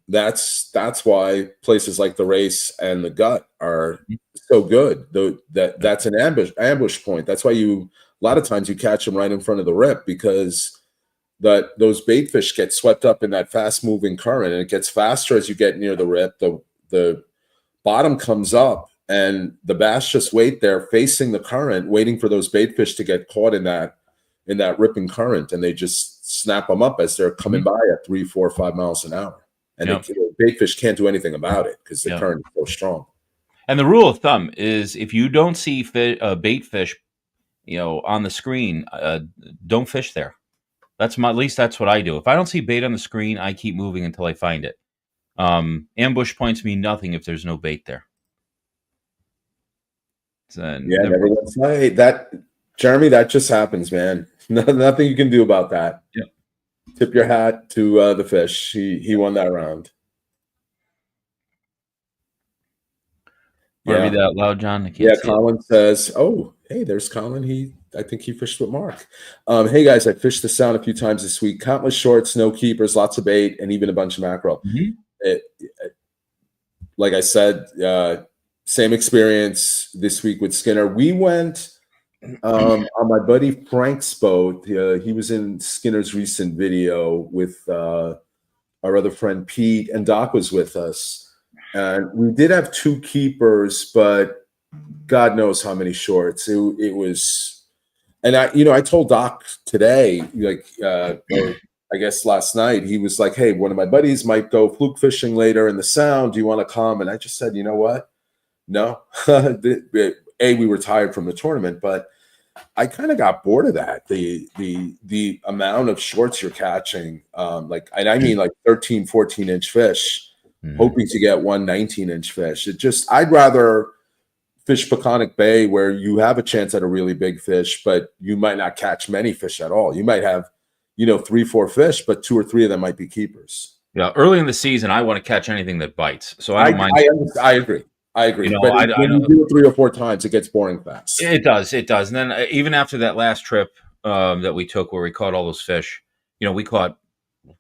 That's why places like the Race and the Gut are so good. That's an ambush point. That's why a lot of times you catch them right in front of the rip, because those bait fish get swept up in that fast moving current, and it gets faster as you get near the rip. The bottom comes up, and the bass just wait there facing the current, waiting for those bait fish to get caught in that ripping current, and they just snap them up as they're coming by at 3, 4, 5 miles an hour. And the bait fish can't do anything about it because the current is so strong. And the rule of thumb is if you don't see bait fish, on the screen, don't fish there. At least that's what I do. If I don't see bait on the screen, I keep moving until I find it. Ambush points mean nothing if there's no bait there. Everyone's like that, Jeremy. That just happens, man. Nothing you can do about that. Yeah. Tip your hat to the fish. He won that round. Want to read that out loud, John? I can't see Colin says, "Oh, hey, there's Colin. I think he fished with Mark. Hey guys, I fished the Sound a few times this week. Countless shorts, no keepers, lots of bait, and even a bunch of mackerel. Mm-hmm. Like I said, same experience this week with Skinner. We went on my buddy Frank's boat. He was in Skinner's recent video with our other friend Pete, and Doc was with us. And we did have 2 keepers, but God knows how many shorts. It was, and I told Doc today, or I guess last night, he was like, "Hey, one of my buddies might go fluke fishing later in the Sound. Do you want to come?" And I just said, "You know what? No." We were tired from the tournament, but I kind of got bored of that. The amount of shorts you're catching, and I mean like 13, 14-inch fish. Hoping to get one 19-inch fish. I'd rather fish Peconic Bay where you have a chance at a really big fish, but you might not catch many fish at all. You might have, 3, 4 fish, but 2 or 3 of them might be keepers. Yeah, early in the season, I want to catch anything that bites, so I I don't mind. I, I agree. I agree. But I when know you do it 3 or 4 times, it gets boring fast. it does, it does. And then even after that last trip that we took, where we caught all those fish, we caught,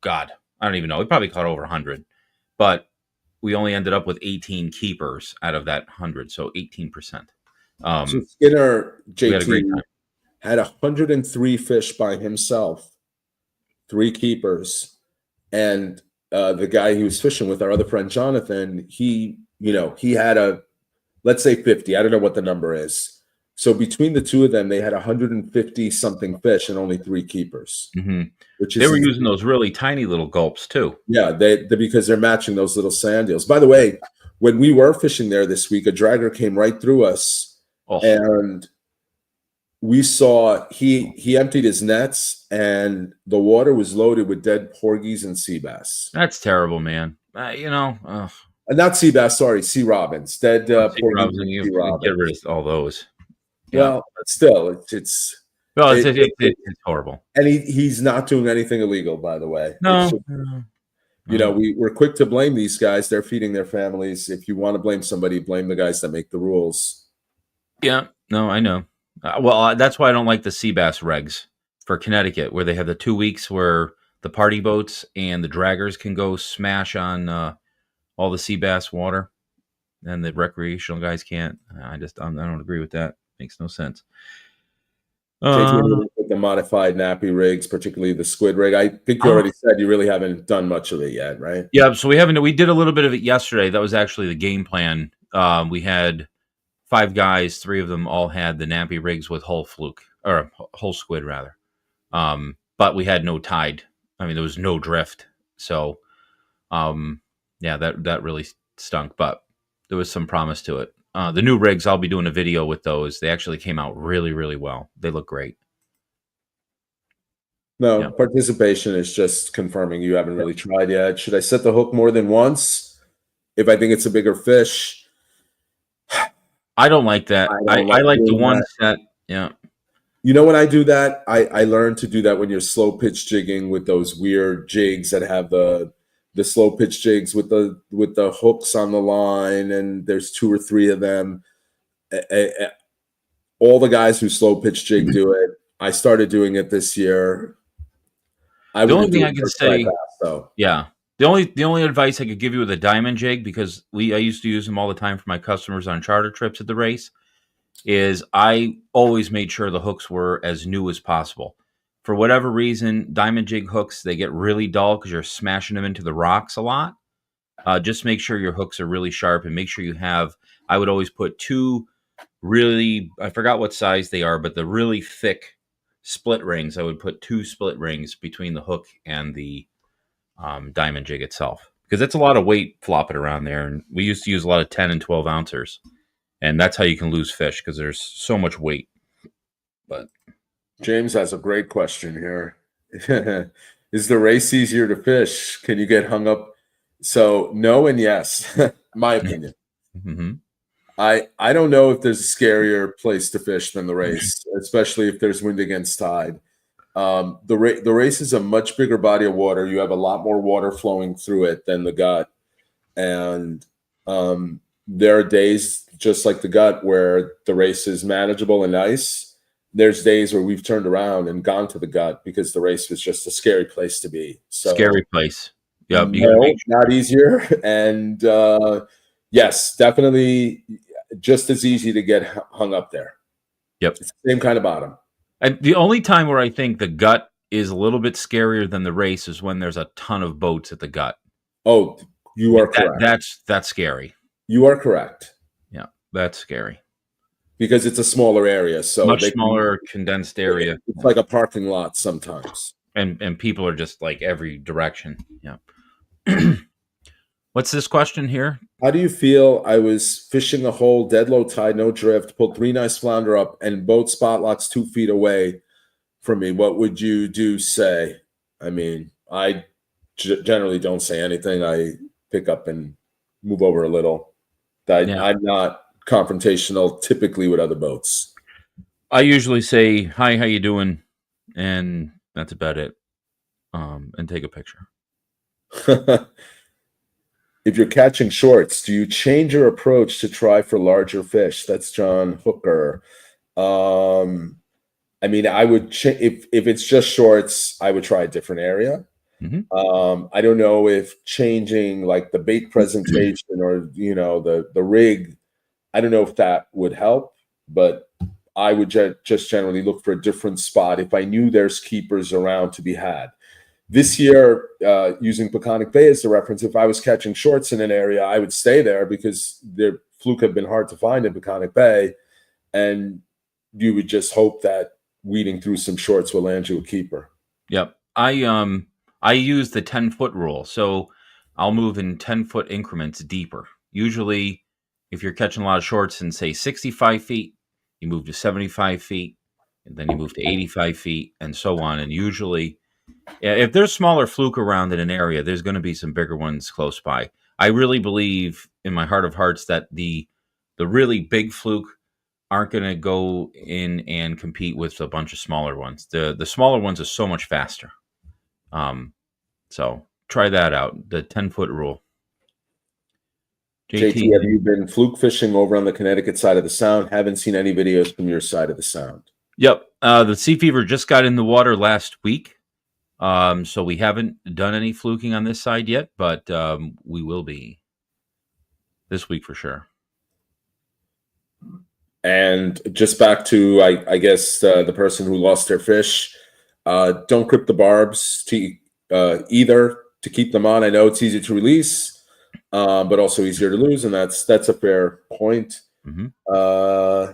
God, I don't even know. We probably caught over 100, but we only ended up with 18 keepers out of that 100, so 18%. So Um, Skinner we had a great JT time. had 103 fish by himself, 3 keepers, and the guy he was fishing with, our other friend Jonathan, he had let's say 50. I don't know what the number is. So between the two of them, they had 150 something fish and only 3 keepers, Hmm. which They is were using those really tiny little gulps too. yeah, they because they're matching those little sand eels. By the way, when we were fishing there this week, a dragger came right through us, Oh, and we saw he emptied his nets, and the water was loaded with dead porgies and sea bass. that's terrible, man. Not sea bass, sorry, sea robins, dead Sea porgies robs, and and you sea get rid robins. of all those. Yeah. Well, still, it's Well, it, it, it's horrible. and he's not doing anything illegal, by the way. It's No, just, no, no. we're quick to blame these guys. They're feeding their families. If you want to blame somebody, blame the guys that make the rules. Yeah, no, I know. That's why I don't like the sea bass regs for Connecticut, where they have the 2 weeks where the party boats and the draggers can go smash on all the sea bass water, and the recreational guys can't. I don't agree with that. Makes no sense. JT, Uh, with the modified nappy rigs, particularly the squid rig, I think you uh, already said you really haven't done much of it yet, right? yeah, so we did a little bit of it yesterday. That was actually the game plan. We had 5 guys, 3 of them all had the nappy rigs with whole fluke or whole squid rather. But we had no tide. I mean, there was no drift. So, um, yeah, that really stunk, but there was some promise to it. The new rigs, I'll be doing a video with those. They actually came out really, really well. They look great. No, Yeah. participation is just confirming you haven't really tried yet. Should I set the hook more than once if I think it's a bigger fish? I don't like that. I I, don't I like like the doing one that. set. Yeah. When I do that, I learned to do that when you're slow pitch jigging with those weird jigs that have the slow pitch jigs with the hooks on the line, and there's 2 or 3 of them. All the guys who slow pitch jig do it. I started doing it this year. I The only wouldn't thing do I it can for fry say, bass though. yeah. The only advice I could give you with a diamond jig, because I used to use them all the time for my customers on charter trips at the race, is I always made sure the hooks were as new as possible. For whatever reason, diamond jig hooks, they get really dull because you're smashing them into the rocks a lot. Just make sure your hooks are really sharp, and make sure you have. I would always put 2 really, I forgot what size they are, but the really thick split rings. I would put 2 split rings between the hook and the diamond jig itself, because it's a lot of weight flopping around there. And we used to use a lot of 10 and 12 ounces, and that's how you can lose fish, because there's so much weight. But James has a great question here. Is the race easier to fish? Can you get hung up? So no and yes, my opinion. mm-hmm. I don't know if there's a scarier place to fish than the race, especially if there's wind against tide. The race is a much bigger body of water. You have a lot more water flowing through it than the gut, and there are days just like the gut where the race is manageable and nice. There's days where we've turned around and gone to the gut because the race was just a scary place to be. So Scary place. Yep, you got to no, make not easier, and yes, definitely just as easy to get hung up there. Yep. It's the same kind of bottom. And the only time where I think the gut is a little bit scarier than the race is when there's a ton of boats at the gut. Oh, you are That correct. that's scary. You are correct. Yeah, that's scary. Because it's a smaller area, so Much they can, smaller, condensed area, it's like a parking lot sometimes. and people are just like every direction. Yeah. What's this question here? How do you feel? I was fishing a hole, dead low tide, no drift, pulled 3 nice flounder up, and both spot locks 2 feet away from me. What would you do? Say, I mean, I generally don't say anything. I pick up and move over a little. Yeah, I'm not confrontational typically with other boats. I usually say hi, how you doing, and that's about it. And take a picture. If you're catching shorts, do you change your approach to try for larger fish? That's John Hooker. Um, I mean, I would if it's just shorts, I would try a different area. Hmm. I don't know if changing like the bait presentation or the rig. I don't know if that would help, but I would just generally look for a different spot if I knew there's keepers around to be had. This year, using Peconic Bay as the reference, if I was catching shorts in an area, I would stay there because their fluke have been hard to find in Peconic Bay, and you would just hope that weeding through some shorts will land you a keeper. Yep. I use the 10-foot rule. So I'll move in 10-foot increments deeper. Usually if you're catching a lot of shorts in say 65 feet, you move to 75 feet, and then you move to 85 feet and so on. And usually if there's smaller fluke around in an area, there's going to be some bigger ones close by. I really believe in my heart of hearts that the really big fluke aren't going to go in and compete with a bunch of smaller ones. The smaller ones are so much faster. So try that out. The 10-foot rule. JT, JT. have you been fluke fishing over on the Connecticut side of the Sound? Haven't seen any videos from your side of the Sound. Yep. The Sea Fever just got in the water last week. So we haven't done any fluking on this side yet, but we will be this week for sure. And just back to, I guess, the person who lost their fish, don't grip the barbs either to keep them on. I know it's easy to release, but also easier to lose, and that's a fair point. Mm-hmm.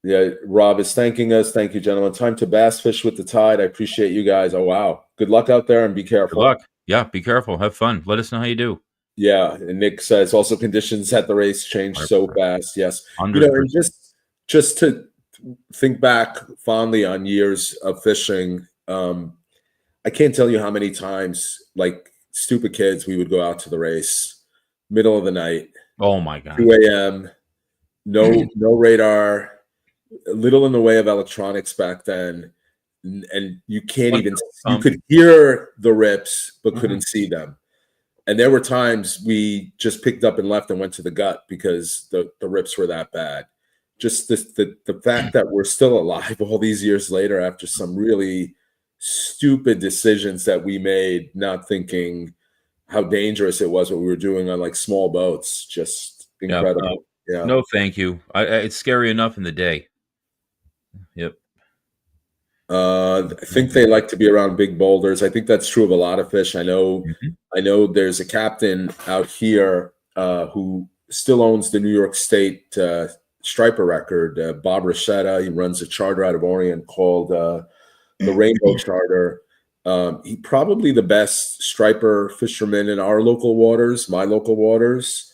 Yeah, Rob is thanking us. Thank you, gentlemen. Time to bass fish with the tide. I appreciate you guys. Oh, wow. Good luck out there and be careful. Good luck. Yeah, be careful. Have fun. Let us know how you do. Yeah, and Nick says also conditions at the race change so fast. Yes, 100%. And just to think back fondly on years of fishing, I can't tell you how many times, like stupid kids, we would go out to the race, middle of the night. Oh my God. 2 a.m. No radar, little in the way of electronics back then, and you can't even. You could hear the rips, but couldn't see them. And there were times we just picked up and left and went to the gut because the rips were that bad. Just the fact that we're still alive all these years later after some really stupid decisions that we made, not thinking how dangerous it was what we were doing on like small boats. Just incredible. Yeah. No, thank you. It's scary enough in the day. Yep. I think they like to be around big boulders. I think that's true of a lot of fish. I know there's a captain out here who still owns the New York State striper record, Bob Rashetta. He runs a charter out of Orient called the Rainbow Charter. He's probably the best striper fisherman in our local waters, my local waters.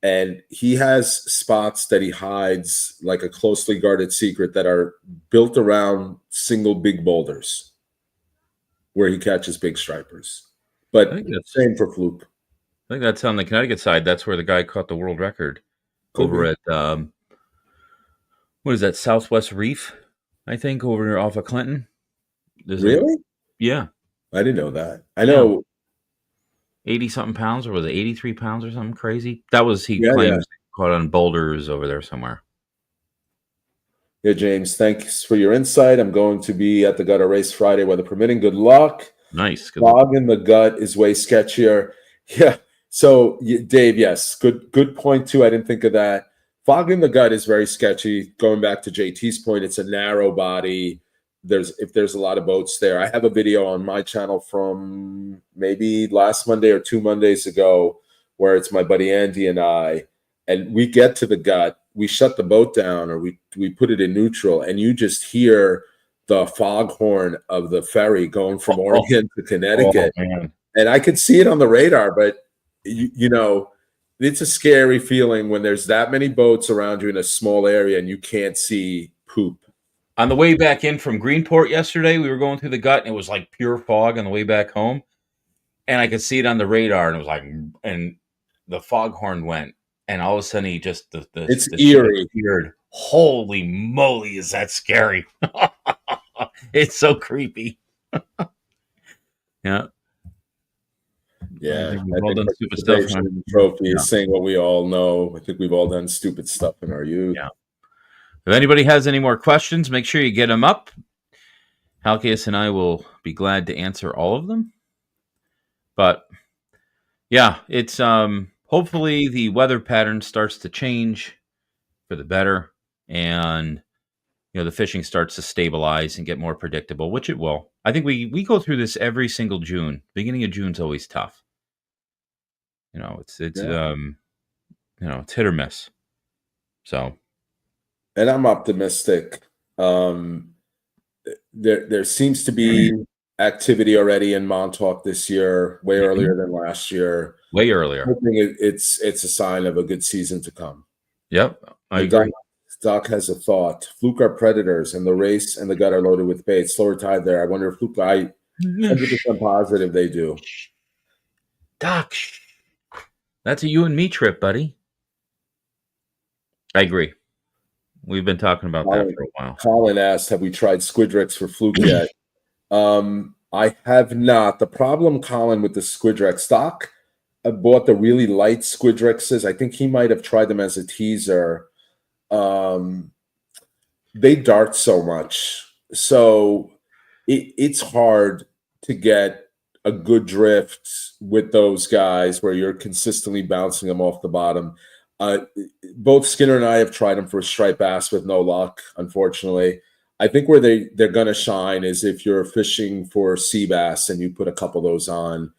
And he has spots that he hides like a closely guarded secret that are built around single big boulders where he catches big stripers. But same for fluke. I think that's on the Connecticut side. That's where the guy caught the world record over at, what is that, Southwest Reef, I think, over off of Clinton. Really? Yeah. I didn't know that. I know. 80-something pounds, or was it 83 pounds or something crazy? That was, he claims, caught on boulders over there somewhere. Yeah, James, thanks for your insight. I'm going to be at the Gutter Race Friday, weather permitting. Good luck. Nice. Fog in the gut is way sketchier. Yeah. So, Dave, yes, good point too. I didn't think of that. Fog in the gut is very sketchy. Going back to JT's point, it's a narrow body. If there's a lot of boats there. I have a video on my channel from maybe last Monday or 2 Mondays ago where it's my buddy Andy and I, and we get to the gut, we shut the boat down or we put it in neutral, and you just hear the foghorn of the ferry going from Oregon to Connecticut. And I could see it on the radar, but it's a scary feeling when there's that many boats around you in a small area and you can't see poop. On the way back in from Greenport yesterday, we were going through the gut, and it was like pure fog on the way back home. And I could see it on the radar, and it was like, and the foghorn went, and all of a sudden he just it's eerie. Appeared. Holy moly, is that scary? It's so creepy. Yeah. I Yeah, think we've I all think done stupid stuff. participation in the trophy Yeah, is saying what we all know. I think we've all done stupid stuff in our youth. yeah. If anybody has any more questions, make sure you get them up. Halkias and I will be glad to answer all of them. But yeah, it's hopefully the weather pattern starts to change for the better, and the fishing starts to stabilize and get more predictable, which it will. I think we go through this every single June. Beginning of June's always tough. It's Yeah. it's hit or miss. So And I'm optimistic. Um, there seems to be activity already in Montauk this year, way earlier than last year. way earlier. Hoping it's a sign of a good season to come. Yep, I And Doc, agree. Doc has a thought. Fluke are predators, and the race and the gut are loaded with bait. Slower tide there. I wonder if Fluke. 100% positive they do. Doc, that's a you and me trip, buddy. I agree. We've been talking about that Colin, for a while. Colin asked, "Have we tried Squidrex for Fluke yet?" I have not. The problem, Colin, with the Squidrex Doc, I bought the really light Squidrexes. I think he might have tried them as a teaser. Um, they dart so much, so it's hard to get a good drift with those guys where you're consistently bouncing them off the bottom. Uh, Both Skinner and I have tried them for striped bass with no luck, unfortunately. I think where they're gonna shine is if you're fishing for sea bass and you put a couple of those on.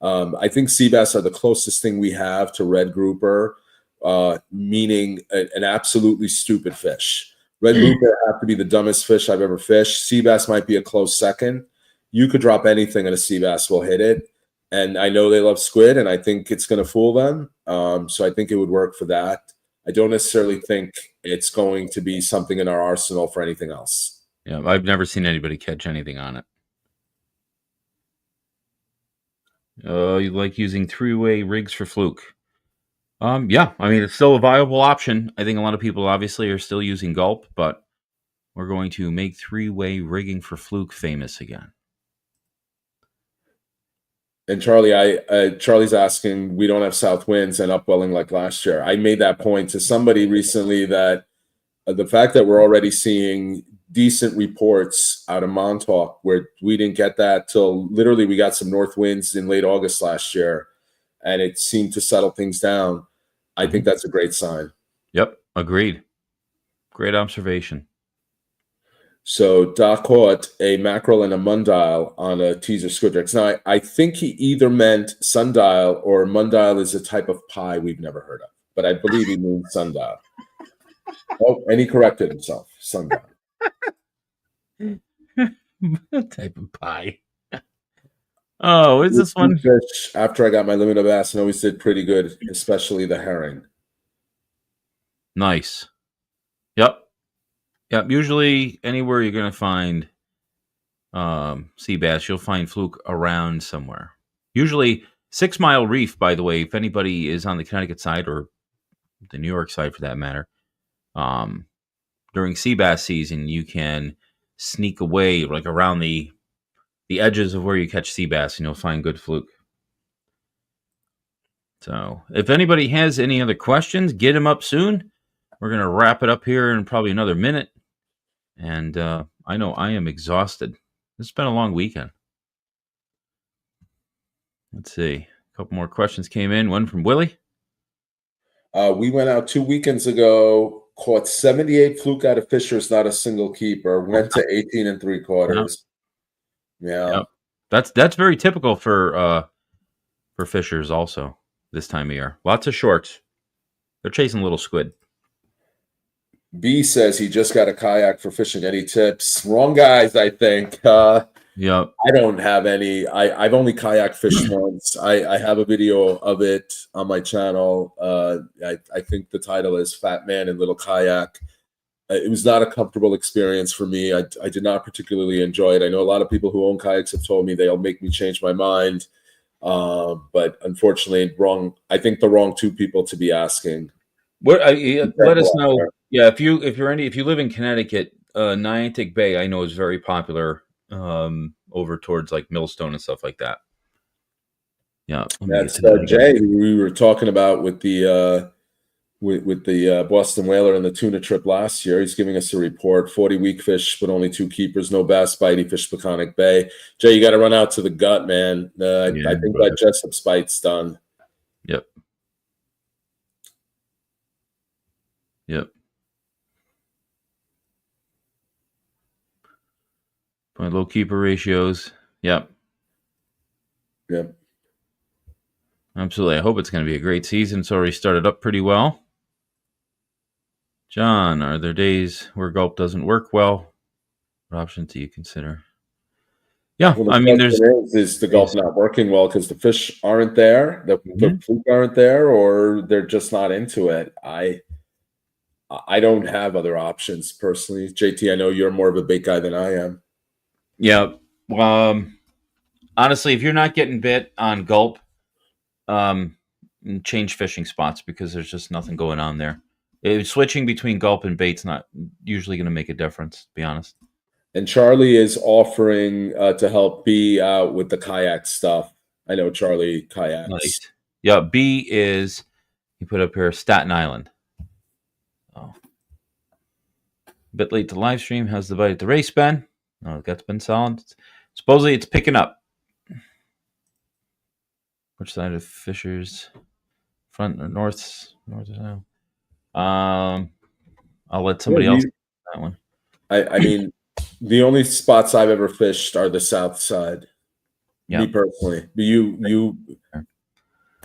I think sea bass are the closest thing we have to red grouper, meaning an absolutely stupid fish. Red grouper have to be the dumbest fish I've ever fished. Sea bass might be a close second. You could drop anything and a sea bass will hit it. And I know they love squid, and I think it's going to fool them. So I think it would work for that. I don't necessarily think it's going to be something in our arsenal for anything else. Yeah, I've never seen anybody catch anything on it. You like using three-way rigs for Fluke? Yeah, I mean it's still a viable option. I think a lot of people obviously are still using gulp, but we're going to make three-way rigging for Fluke famous again. And Charlie's asking, we don't have south winds and upwelling like last year. I made that point to somebody recently that the fact that we're already seeing decent reports out of Montauk, where we didn't get that till literally we got some north winds in late August last year, and it seemed to settle things down. I think that's a great sign. Yep, agreed. Great observation. So Doc caught a mackerel and a mundial on a teaser Squidrex. Now, I think he either meant sundial or mundial is a type of pie we've never heard of, but I believe he means sundial. Oh, and he corrected himself. Sundial. Type of pie. Oh, is this one? Fish, after I got my limit of bass, and always did pretty good, especially the herring. Nice. Yep. Yep. Usually, anywhere you're going to find sea bass, you'll find Fluke around somewhere. Usually, 6 Mile Reef, by the way, if anybody is on the Connecticut side or the New York side for that matter, during sea bass season, you can sneak away like around the edges of where you catch sea bass, and you'll find good Fluke. So, if anybody has any other questions, get them up soon. We're going to wrap it up here in probably another minute. And I know I am exhausted. It's been a long weekend. Let's see. A couple more questions came in. One from Willie. We went out 2 weekends ago, caught 78 fluke out of Fishers, not a single keeper. Went to 18 3/4. Yeah. Yep. That's very typical for fishers also this time of year. Lots of shorts. They're chasing little squid. B says he just got a kayak for fishing. Any tips? Wrong guys, I think. Yeah. I don't have any. I've only kayak fished once. I have a video of it on my channel. I think the title is Fat Man in Little Kayak. It was not a comfortable experience for me. I did not particularly enjoy it. I know a lot of people who own kayaks have told me they'll make me change my mind. But unfortunately, wrong. I think the wrong two people to be asking. Let us know. Yeah, if you live in Connecticut, Niantic Bay I know is very popular over towards like Millstone and stuff like that. Yeah, let me get That's to that again. Jay, who we were talking about with the Boston Whaler and the tuna trip last year. He's giving us a report: 40 weak fish, but only 2 keepers, no bass, bitey fish, Peconic Bay. Jay, you got to run out to the gut, man. I Yeah, think but that Jessup spite's done. yep, yep. My low keeper ratios. Yep, Yep. absolutely. I hope it's going to be a great season. It's already started up pretty well. John, are there days where gulp doesn't work well? What options do you consider? Yeah, Well, I the mean, there's question is the Gulf days. not working well because the fish aren't there, the Mhm. fluke aren't there, or they're just not into it. I don't have other options personally. JT, I know you're more of a bait guy than I am. Yeah. Honestly, if you're not getting bit on gulp, um, change fishing spots because there's just nothing going on there. Switching between gulp and bait's not usually going to make a difference. To be honest. And Charlie is offering to help B out with the kayak stuff. I know Charlie Nice. kayaks. Yeah. B is you put up here Staten Island. Oh, a bit late to live stream. How's the bite at the race been? Oh, that's been solid. Supposedly it's picking up. Which side of Fisher's front or north? North or south? I'll let Yeah, somebody else that one. I mean, the only spots I've ever fished are the south side. Yeah. Me personally, but you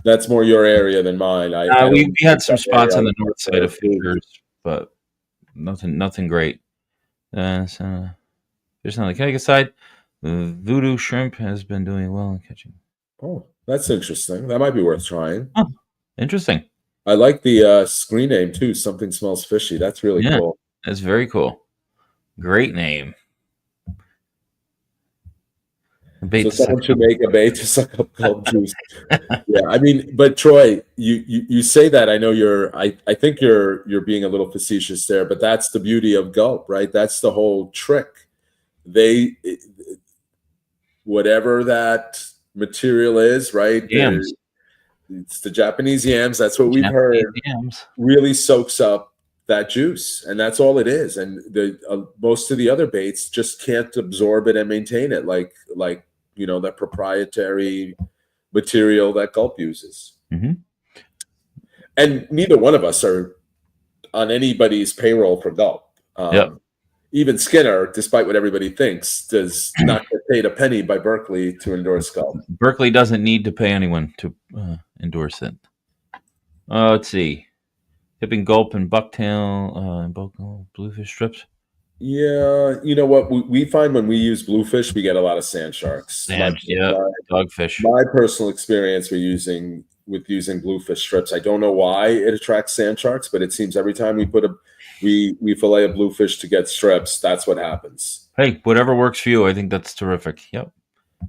that's more your area than mine. I We don't had think some that area. spots I on the would north side prefer of Fluke. Fishers, but nothing great. So there's on the Kega side. The Voodoo Shrimp has been doing well in catching. Oh, that's interesting. That might be worth trying. Oh, interesting. I like the screen name too. Something smells fishy. That's really Yeah, cool. that's very cool. Great name. Bait So to suck someone should up. make a bait to suck up gulp juice. Yeah, I mean, but Troy, you say that. I know I think you're being a little facetious there, but that's the beauty of gulp, right? That's the whole trick. They whatever that material is, right? Yams. It's the Japanese yams. That's what we've Japanese heard. yams. Really soaks up that juice, and that's all it is. And the most of the other baits just can't absorb it and maintain it, like that proprietary material that gulp uses. Mm-hmm. And neither one of us are on anybody's payroll for gulp. Yep. Even Skinner, despite what everybody thinks, does not get paid a penny by Berkeley to endorse gulp. Berkeley doesn't need to pay anyone to endorse it. Let's see. Tipping gulp and bucktail and bulk bluefish strips. Yeah, you know what? We find when we use bluefish, we get a lot of sand sharks. Yeah, dogfish. My personal experience with using bluefish strips, I don't know why it attracts sand sharks, but it seems every time we fillet a bluefish to get strips, that's what happens. Hey, whatever works for you. I think that's terrific. Yep.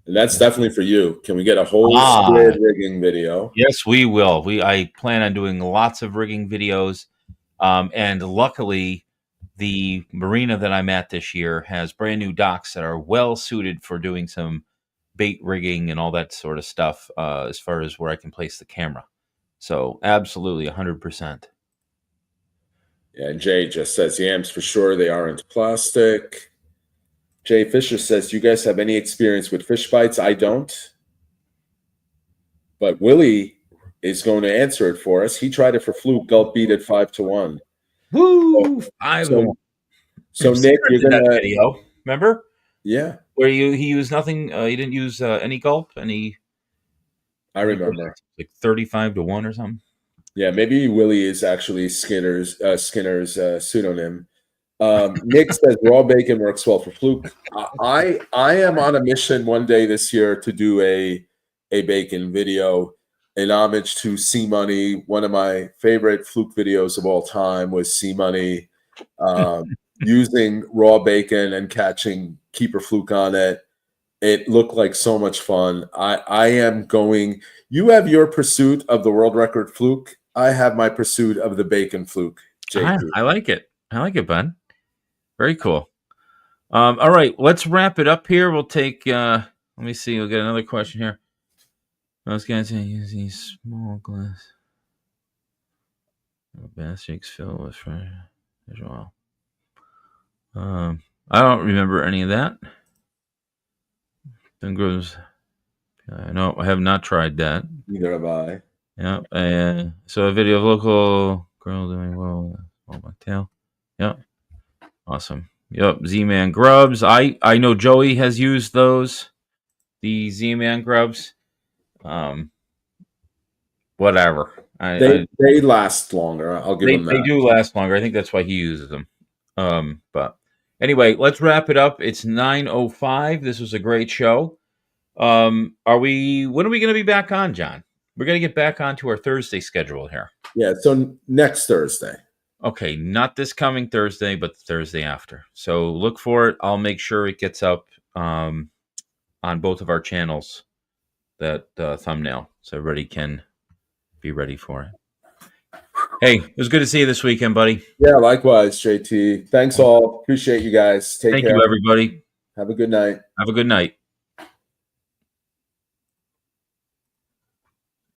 And that's definitely for you. Can we get a whole Ah, squid rigging video? yes, we will. I plan on doing lots of rigging videos, and luckily, the marina that I'm at this year has brand new docks that are well suited for doing some bait rigging and all that sort of stuff. As far as where I can place the camera, so absolutely 100%. Yeah, and Jay just says yams for sure. They aren't plastic. Jay Fisher says, "Do you guys have any experience with fish bites?" I don't. But Willie is going to answer it for us. He tried it for Fluke, gulp beat at 5-1. Woo! So Nick, Skinner you're did that gonna, video. Remember yeah, where he used nothing? He didn't use any gulp. I remember. Like 35-1 or something. Yeah, maybe Willie is actually Skinner's pseudonym. Nick says raw bacon works well for Fluke. I am on a mission one day this year to do a bacon video in homage to C Money. One of my favorite Fluke videos of all time was C Money using raw bacon and catching keeper fluke on it. It looked like so much fun. I am going. You have your pursuit of the world record fluke. I have my pursuit of the bacon fluke. JT. I like it. I like it, bud. Very cool. All right, let's wrap it up here. We'll take. Let me see. We'll get another question here. I was going to say use these small glass baskets filled with fresh as well. I don't remember any of that. No, I have not tried that. Neither have I. Yeah. So a video of local girl doing well. Oh, my tail. Yep. Awesome. Yep. Z-Man grubs. I know Joey has used those. The Z-Man grubs. Whatever. They last longer. I'll give them that. They do last longer. I think that's why he uses them. But anyway, let's wrap it up. It's 9:05. This was a great show. When are we going to be back on, John? We're going to get back onto our Thursday schedule here. Yeah, so next Thursday. Okay, not this coming Thursday, but the Thursday after. So look for it. I'll make sure it gets up on both of our channels, that thumbnail, so everybody can be ready for it. Hey, it was good to see you this weekend, buddy. Yeah, likewise, JT. Thanks all. Appreciate you guys. Take care. Thank you, everybody. Have a good night. Have a good night.